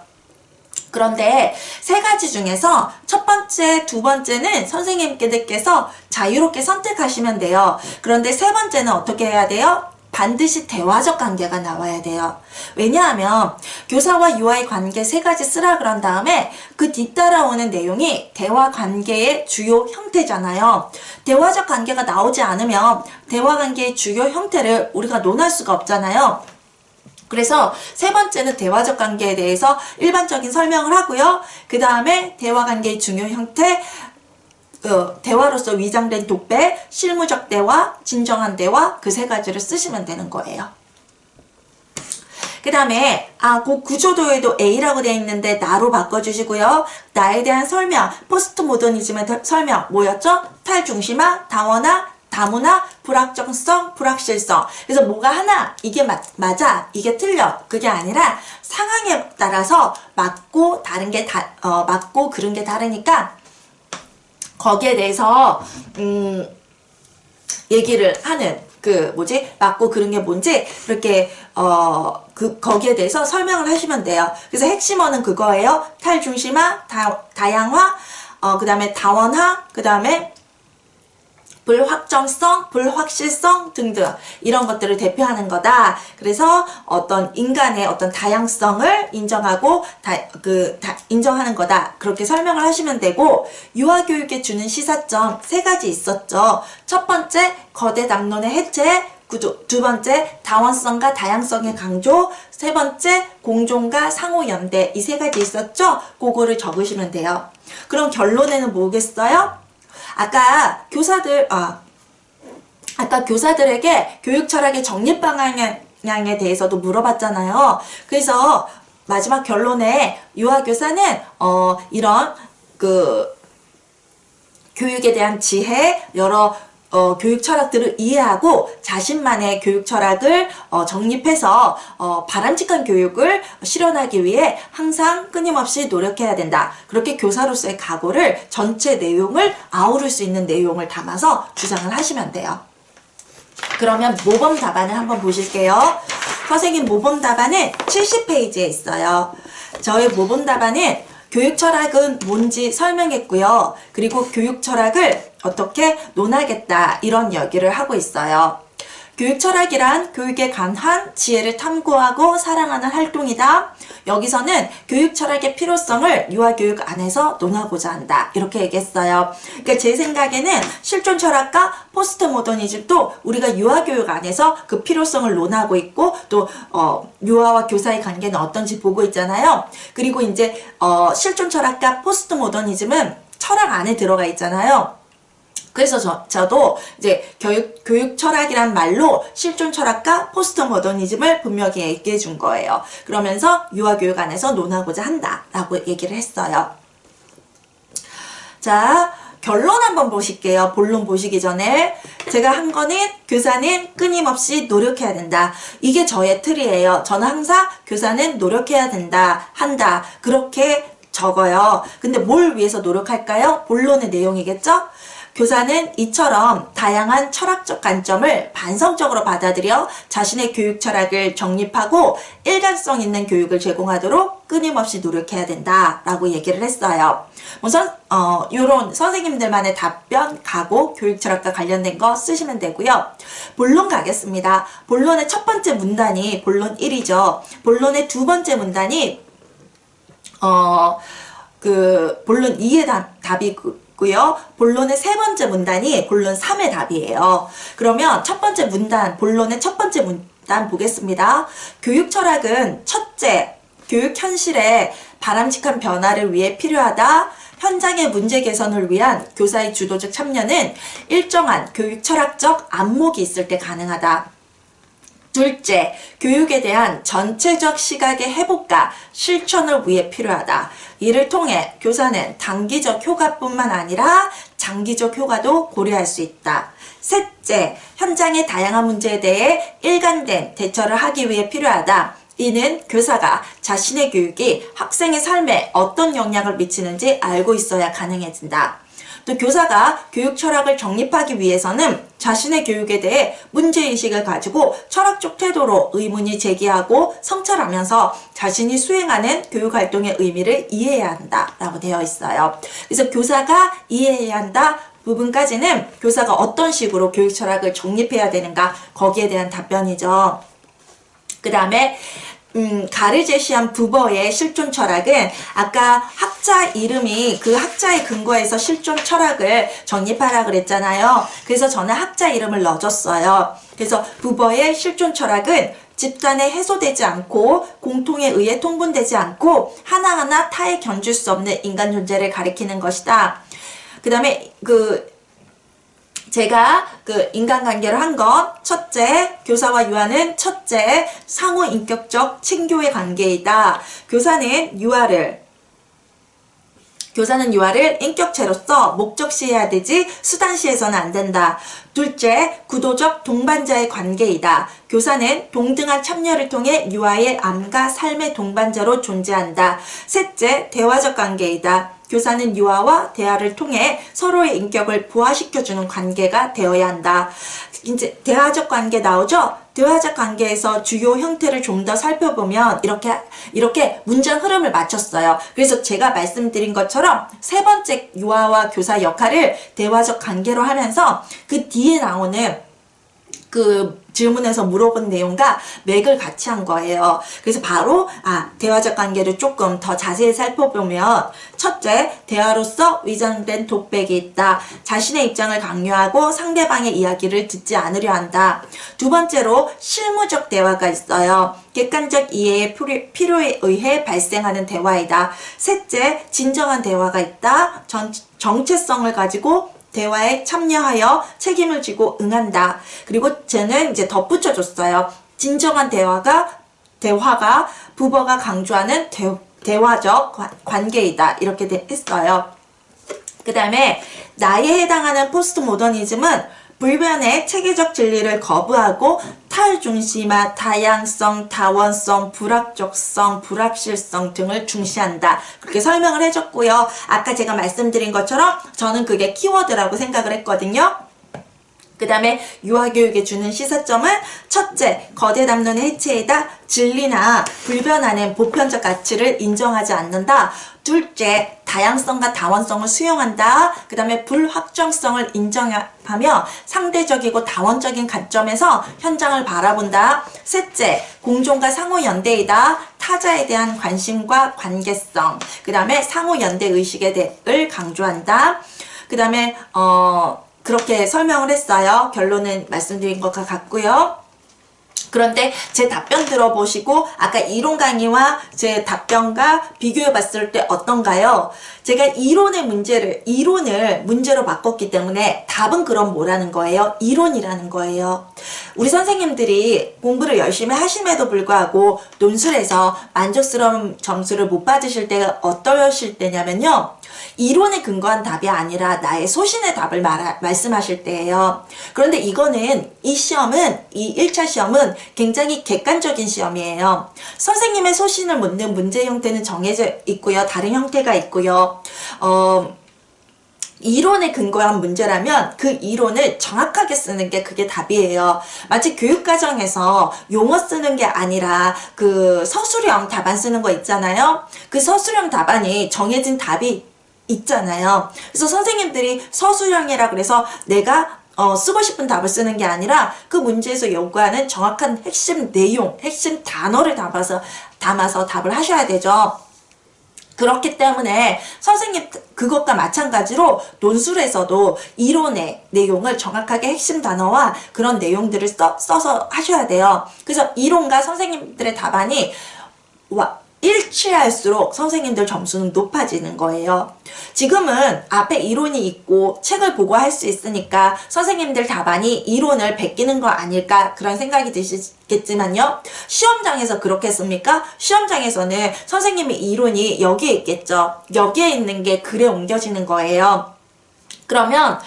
그런데 3가지 중에서 첫 번째, 두 번째는 선생님께서 자유롭게 선택하시면 돼요. 그런데 3번째는 어떻게 해야 돼요? 반드시 대화적 관계가 나와야 돼요. 왜냐하면 교사와 유아의 관계 3가지 쓰라 그런 다음에 그 뒤따라오는 내용이 대화 관계의 주요 형태잖아요. 대화적 관계가 나오지 않으면 대화 관계의 주요 형태를 우리가 논할 수가 없잖아요. 그래서 3번째는 대화적 관계에 대해서 일반적인 설명을 하고요. 그 다음에 대화 관계의 중요 형태, 대화로서 위장된 독백, 실무적 대화, 진정한 대화, 그 3가지를 쓰시면 되는 거예요. 그 다음에 그 구조도에도 A라고 되어 있는데 나로 바꿔주시고요. 나에 대한 설명, 포스트 모더니즘의 설명 뭐였죠? 탈중심화, 다원화, 다문화, 불확정성, 불확실성. 그래서 뭐가 하나, 이게 맞아, 이게 틀려. 그게 아니라 상황에 따라서 맞고 다른 게 맞고 그른 게 다르니까 거기에 대해서 얘기를 하는 맞고 그런 게 뭔지 그렇게 거기에 대해서 설명을 하시면 돼요. 그래서 핵심어는 그거예요. 탈중심화, 다양화, 그 다음에 다원화, 그 다음에 불확정성, 불확실성 등등 이런 것들을 대표하는 거다. 그래서 어떤 인간의 어떤 다양성을 인정하고 인정하는 거다. 그렇게 설명을 하시면 되고, 유아교육에 주는 시사점 3가지 있었죠. 첫 번째, 거대 담론의 해체, 두 번째, 다원성과 다양성의 강조, 3번째, 공존과 상호연대. 이 3가지 있었죠? 그거를 적으시면 돼요. 그럼 결론에는 뭐겠어요? 아까 교사들에게 교육 철학의 정립 방향에 대해서도 물어봤잖아요. 그래서 마지막 결론에 유아교사는 이런 교육에 대한 지혜, 여러 교육 철학들을 이해하고 자신만의 교육 철학을 정립해서 바람직한 교육을 실현하기 위해 항상 끊임없이 노력해야 된다. 그렇게 교사로서의 각오를 전체 내용을 아우를 수 있는 내용을 담아서 주장을 하시면 돼요. 그러면 모범 답안을 한번 보실게요. 선생님 모범 답안은 70페이지에 있어요. 저의 모범 답안은 교육 철학은 뭔지 설명했고요. 그리고 교육 철학을 어떻게 논하겠다 이런 얘기를 하고 있어요. 교육 철학이란 교육에 관한 지혜를 탐구하고 사랑하는 활동이다. 여기서는 교육 철학의 필요성을 유아교육 안에서 논하고자 한다. 이렇게 얘기했어요. 그러니까 제 생각에는 실존 철학과 포스트 모더니즘도 우리가 유아교육 안에서 그 필요성을 논하고 있고 또 유아와 교사의 관계는 어떤지 보고 있잖아요. 그리고 이제 실존 철학과 포스트 모더니즘은 철학 안에 들어가 있잖아요. 그래서 저도 이제 교육 철학이란 말로 실존 철학과 포스트 모더니즘을 분명히 얘기해 준 거예요. 그러면서 유아교육 안에서 논하고자 한다라고 얘기를 했어요. 자, 결론 한번 보실게요. 본론 보시기 전에 제가 한 거는 교사는 끊임없이 노력해야 된다. 이게 저의 틀이에요. 저는 항상 교사는 노력해야 된다, 한다 그렇게 적어요. 근데 뭘 위해서 노력할까요? 본론의 내용이겠죠? 교사는 이처럼 다양한 철학적 관점을 반성적으로 받아들여 자신의 교육 철학을 정립하고 일관성 있는 교육을 제공하도록 끊임없이 노력해야 된다라고 얘기를 했어요. 우선 요런 선생님들만의 답변, 각오, 교육 철학과 관련된 거 쓰시면 되고요. 본론 가겠습니다. 본론의 첫 번째 문단이 본론 1이죠. 본론의 두 번째 문단이 본론 2의 답이 고요. 본론의 세 번째 문단이 본론 3의 답이에요. 그러면 첫 번째 문단, 본론의 첫 번째 문단 보겠습니다. 교육 철학은 첫째, 교육 현실에 바람직한 변화를 위해 필요하다. 현장의 문제 개선을 위한 교사의 주도적 참여는 일정한 교육 철학적 안목이 있을 때 가능하다. 둘째, 교육에 대한 전체적 시각의 회복과 실천을 위해 필요하다. 이를 통해 교사는 단기적 효과뿐만 아니라 장기적 효과도 고려할 수 있다. 셋째, 현장의 다양한 문제에 대해 일관된 대처를 하기 위해 필요하다. 이는 교사가 자신의 교육이 학생의 삶에 어떤 영향을 미치는지 알고 있어야 가능해진다. 또 교사가 교육 철학을 정립하기 위해서는 자신의 교육에 대해 문제의식을 가지고 철학적 태도로 의문이 제기하고 성찰하면서 자신이 수행하는 교육활동의 의미를 이해해야 한다 라고 되어 있어요. 그래서 교사가 이해해야 한다 부분까지는 교사가 어떤 식으로 교육 철학을 정립해야 되는가 거기에 대한 답변이죠. 그 다음에 가르 제시한 부버의 실존 철학은 아까 학자 이름이 그 학자의 근거에서 실존 철학을 정립하라 그랬잖아요. 그래서 저는 학자 이름을 넣어줬어요. 그래서 부버의 실존 철학은 집단에 해소되지 않고 공통에 의해 통분되지 않고 하나하나 타에 견줄 수 없는 인간 존재를 가리키는 것이다. 그 다음에 제가 인간관계를 한 건 첫째, 교사와 유아는 첫째, 상호 인격적 친교의 관계이다. 교사는 유아를 인격체로서 목적시해야 되지 수단시해서는 안 된다. 둘째, 구도적 동반자의 관계이다. 교사는 동등한 참여를 통해 유아의 암과 삶의 동반자로 존재한다. 셋째, 대화적 관계이다. 교사는 유아와 대화를 통해 서로의 인격을 부화시켜주는 관계가 되어야 한다. 이제 대화적 관계 나오죠? 대화적 관계에서 주요 형태를 좀 더 살펴보면 이렇게 문장 흐름을 맞췄어요. 그래서 제가 말씀드린 것처럼 세 번째 유아와 교사 역할을 대화적 관계로 하면서 그 뒤에 나오는 그 질문에서 물어본 내용과 맥을 같이 한 거예요. 그래서 바로 대화적 관계를 조금 더 자세히 살펴보면 첫째, 대화로서 위장된 독백이 있다. 자신의 입장을 강요하고 상대방의 이야기를 듣지 않으려 한다. 두 번째로 실무적 대화가 있어요. 객관적 이해의 필요에 의해 발생하는 대화이다. 셋째, 진정한 대화가 있다. 정체성을 가지고 대화에 참여하여 책임을 지고 응한다. 그리고 쟤는 이제 덧붙여줬어요. 진정한 대화가 부버가 강조하는 대화적 관계이다. 이렇게 했어요. 그 다음에 나에 해당하는 포스트 모더니즘은 불변의 체계적 진리를 거부하고 탈중심화, 다양성, 다원성, 불합적성, 불합실성 등을 중시한다. 그렇게 설명을 해줬고요. 아까 제가 말씀드린 것처럼 저는 그게 키워드라고 생각을 했거든요. 그 다음에 유아교육에 주는 시사점은 첫째, 거대 담론의 해체이다. 진리나 불변하는 보편적 가치를 인정하지 않는다. 둘째, 다양성과 다원성을 수용한다. 그 다음에 불확정성을 인정하며 상대적이고 다원적인 관점에서 현장을 바라본다. 셋째, 공존과 상호연대이다. 타자에 대한 관심과 관계성. 그 다음에 상호연대의식을 강조한다. 그 다음에 그렇게 설명을 했어요. 결론은 말씀드린 것과 같고요. 그런데 제 답변 들어보시고 아까 이론 강의와 제 답변과 비교해 봤을 때 어떤가요? 제가 이론을 문제로 바꿨기 때문에 답은 그럼 뭐라는 거예요? 이론이라는 거예요. 우리 선생님들이 공부를 열심히 하심에도 불구하고 논술에서 만족스러운 점수를 못 받으실 때가 어떠실 때냐면요. 이론에 근거한 답이 아니라 나의 소신의 답을 말씀하실 때예요. 그런데 이 1차 시험은 굉장히 객관적인 시험이에요. 선생님의 소신을 묻는 문제 형태는 정해져 있고요. 다른 형태가 있고요. 이론에 근거한 문제라면 그 이론을 정확하게 쓰는 게 그게 답이에요. 마치 교육과정에서 용어 쓰는 게 아니라 그 서술형 답안 쓰는 거 있잖아요. 그 서술형 답안이 정해진 답이 있잖아요. 그래서 선생님들이 서술형이라 그래서 내가 쓰고 싶은 답을 쓰는 게 아니라 그 문제에서 요구하는 정확한 핵심 내용, 핵심 단어를 담아서 답을 하셔야 되죠. 그렇기 때문에 선생님 그것과 마찬가지로 논술에서도 이론의 내용을 정확하게 핵심 단어와 그런 내용들을 써서 하셔야 돼요. 그래서 이론과 선생님들의 답안이 일치할수록 선생님들 점수는 높아지는 거예요. 지금은 앞에 이론이 있고 책을 보고 할 수 있으니까 선생님들 답안이 이론을 베끼는 거 아닐까 그런 생각이 드시겠지만요. 시험장에서 그렇겠습니까? 시험장에서는 선생님의 이론이 여기에 있겠죠. 여기에 있는 게 글에 옮겨지는 거예요. 그러면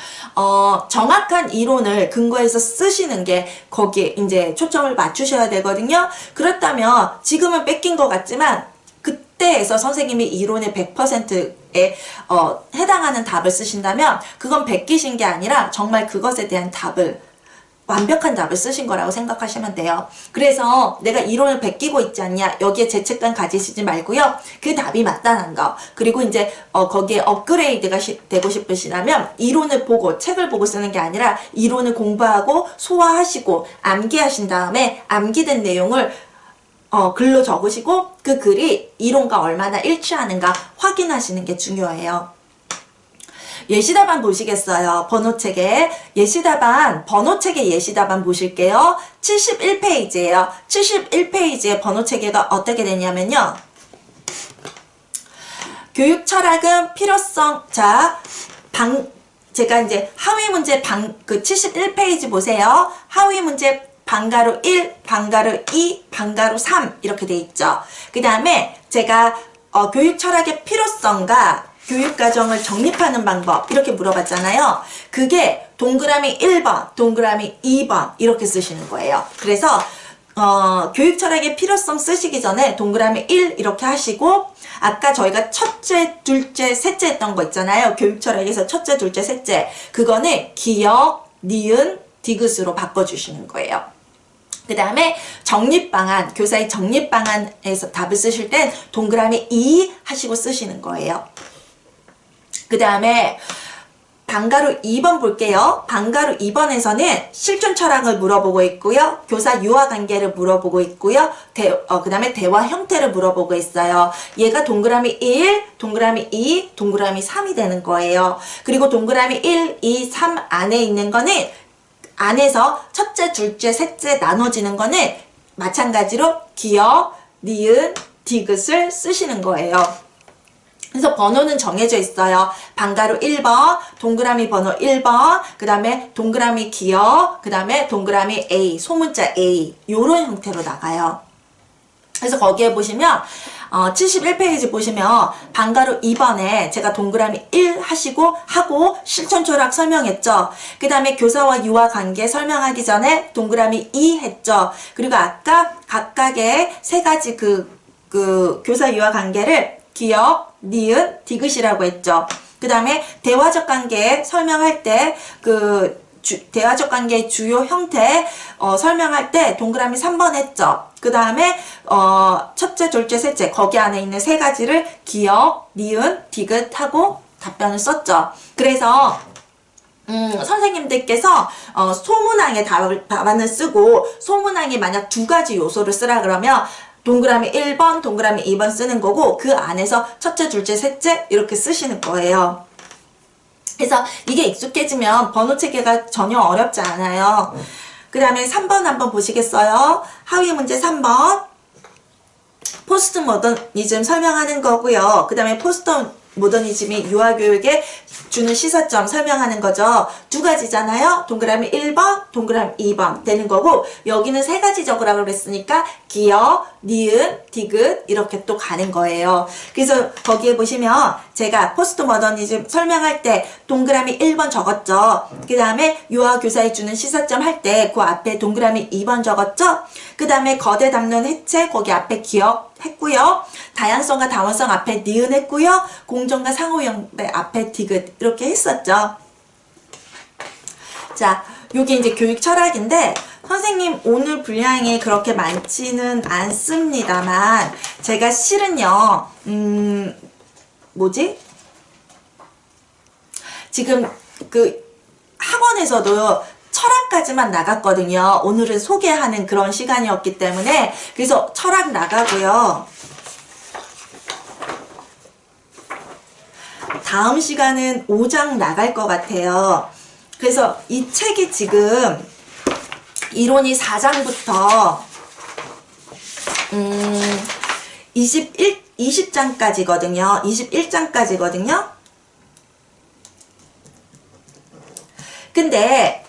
정확한 이론을 근거해서 쓰시는 게 거기에 이제 초점을 맞추셔야 되거든요. 그렇다면 지금은 뺏긴 것 같지만 그때에서 선생님이 이론의 100%에 해당하는 답을 쓰신다면 그건 베끼신 게 아니라 정말 그것에 대한 답을 완벽한 답을 쓰신 거라고 생각하시면 돼요. 그래서 내가 이론을 베끼고 있지 않냐, 여기에 죄책감 가지시지 말고요. 그 답이 맞다는 거. 그리고 이제 거기에 업그레이드가 되고 싶으시다면 이론을 보고 책을 보고 쓰는 게 아니라 이론을 공부하고 소화하시고 암기하신 다음에 암기된 내용을 글로 적으시고 그 글이 이론과 얼마나 일치하는가 확인하시는 게 중요해요. 예시답안 보시겠어요? 번호책에 예시답안, 번호책의 예시답안 보실게요. 71페이지예요. 71페이지의 번호체계가 어떻게 되냐면요. 교육 철학은 필요성. 자, 제가 이제 하위 문제 그 71페이지 보세요. 하위 문제 방가루 1, 방가루 2, 방가루 3 이렇게 돼 있죠. 그 다음에 제가 교육 철학의 필요성과 교육과정을 정립하는 방법 이렇게 물어봤잖아요. 그게 동그라미 1번, 동그라미 2번 이렇게 쓰시는 거예요. 그래서 교육 철학의 필요성 쓰시기 전에 동그라미 1 이렇게 하시고 아까 저희가 첫째, 둘째, 셋째 했던 거 있잖아요. 교육 철학에서 첫째, 둘째, 셋째 그거는 기역, 니은, 디귿으로 바꿔주시는 거예요. 그 다음에 정립방안, 교사의 정립방안에서 답을 쓰실 땐 동그라미 2 하시고 쓰시는 거예요. 그 다음에 방가루 2번 볼게요. 방가루 2번에서는 실존 철학을 물어보고 있고요. 교사 유아 관계를 물어보고 있고요. 그 다음에 대화 형태를 물어보고 있어요. 얘가 동그라미 1, 동그라미 2, 동그라미 3이 되는 거예요. 그리고 동그라미 1, 2, 3 안에 있는 거는 안에서 첫째, 둘째, 셋째 나눠지는 거는 마찬가지로 기역, 니은, 디귿을 쓰시는 거예요. 그래서 번호는 정해져 있어요. 방가루 1번, 동그라미 번호 1번, 그 다음에 동그라미 기역, 그 다음에 동그라미 A, 소문자 A 요런 형태로 나가요. 그래서 거기에 보시면 71페이지 보시면 방가루 2번에 제가 동그라미 1 하고 실천 철학 설명했죠. 그 다음에 교사와 유아 관계 설명하기 전에 동그라미 2 했죠. 그리고 아까 각각의 세 가지 그 교사 유아 관계를 기역, 니은, 디귿이라고 했죠. 그 다음에 대화적 관계 설명할 때 대화적 관계의 주요 형태 설명할 때 동그라미 3번 했죠. 그 다음에 첫째, 둘째, 셋째 거기 안에 있는 세 가지를 기역, 니은, 디귿 하고 답변을 썼죠. 그래서 선생님들께서 소문항에 답안을 쓰고 소문항에 만약 두 가지 요소를 쓰라 그러면 동그라미 1번, 동그라미 2번 쓰는 거고 그 안에서 첫째, 둘째, 셋째 이렇게 쓰시는 거예요. 그래서 이게 익숙해지면 번호 체계가 전혀 어렵지 않아요. 그 다음에 3번 한번 보시겠어요? 하위 문제 3번 포스트 모더니즘 설명하는 거고요. 그 다음에 포스트 모더니즘이 유아교육에 주는 시사점 설명하는 거죠. 두 가지잖아요. 동그라미 1번, 동그라미 2번 되는 거고 여기는 세 가지 적으라고 그랬으니까 기역, 니은, 디귿 이렇게 또 가는 거예요. 그래서 거기에 보시면 제가 포스트 모더니즘 설명할 때 동그라미 1번 적었죠. 그 다음에 유아교사에 주는 시사점 할 때 그 앞에 동그라미 2번 적었죠. 그 다음에 거대 담론 해체 거기 앞에 기역 했고요. 다양성과 다원성 앞에 니은 했고요. 공정과 상호연대 앞에 디귿 이렇게 했었죠. 자, 요게 이제 교육 철학인데 선생님 오늘 분량이 그렇게 많지는 않습니다만 제가 실은요 지금 그 학원에서도 철학까지만 나갔거든요. 오늘은 소개하는 그런 시간이었기 때문에 그래서 철학 나가고요. 다음 시간은 5장 나갈 것 같아요. 그래서 이 책이 지금 이론이 4장부터 20장까지거든요. 21장까지거든요. 근데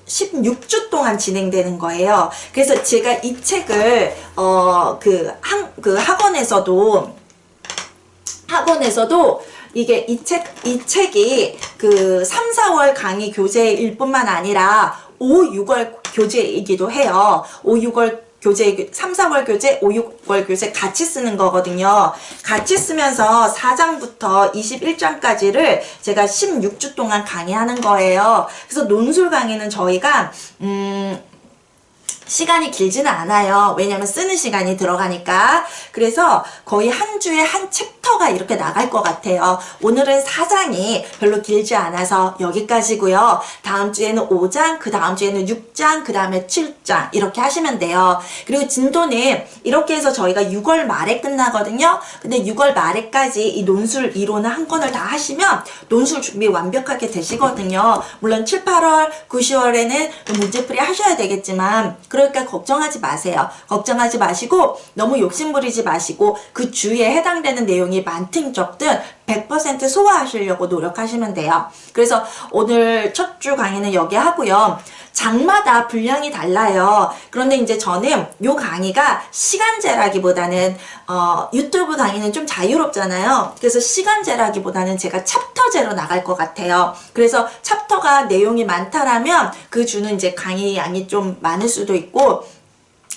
16주 동안 진행되는 거예요. 그래서 제가 이 책을 학원에서도 이게 이 책이 그 3, 4월 강의 교재일 뿐만 아니라 5, 6월 교재이기도 해요. 5, 6월 교재, 3, 4월 교재, 5, 6월 교재 같이 쓰는 거거든요. 같이 쓰면서 4장부터 21장까지를 제가 16주 동안 강의하는 거예요. 그래서 논술 강의는 저희가 시간이 길지는 않아요. 왜냐면 쓰는 시간이 들어가니까. 그래서 거의 한 주에 한 챕터가 이렇게 나갈 것 같아요. 오늘은 4장이 별로 길지 않아서 여기까지고요. 다음 주에는 5장, 그 다음 주에는 6장, 그 다음에 7장 이렇게 하시면 돼요. 그리고 진도는 이렇게 해서 저희가 6월 말에 끝나거든요. 근데 6월 말에까지 이 논술 이론을 한 권을 다 하시면 논술 준비 완벽하게 되시거든요. 물론 7, 8월, 9, 10월에는 문제풀이 하셔야 되겠지만 그러니까 걱정하지 마세요. 걱정하지 마시고 너무 욕심부리지 마시고 그 주에 해당되는 내용이 많든 적든 100% 소화하시려고 노력하시면 돼요. 그래서 오늘 첫 주 강의는 여기 하고요. 장마다 분량이 달라요. 그런데 이제 저는 요 강의가 시간제라기보다는 유튜브 강의는 좀 자유롭잖아요. 그래서 시간제라기보다는 제가 챕터제로 나갈 것 같아요. 그래서 챕터가 내용이 많다라면 그 주는 이제 강의 양이 좀 많을 수도 있고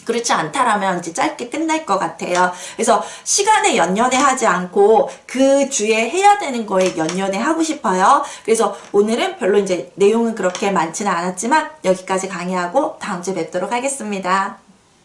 그렇지 않다라면 이제 짧게 끝날 것 같아요. 그래서 시간에 연연해 하지 않고 그 주에 해야 되는 거에 연연해 하고 싶어요. 그래서 오늘은 별로 이제 내용은 그렇게 많지는 않았지만 여기까지 강의하고 다음 주에 뵙도록 하겠습니다.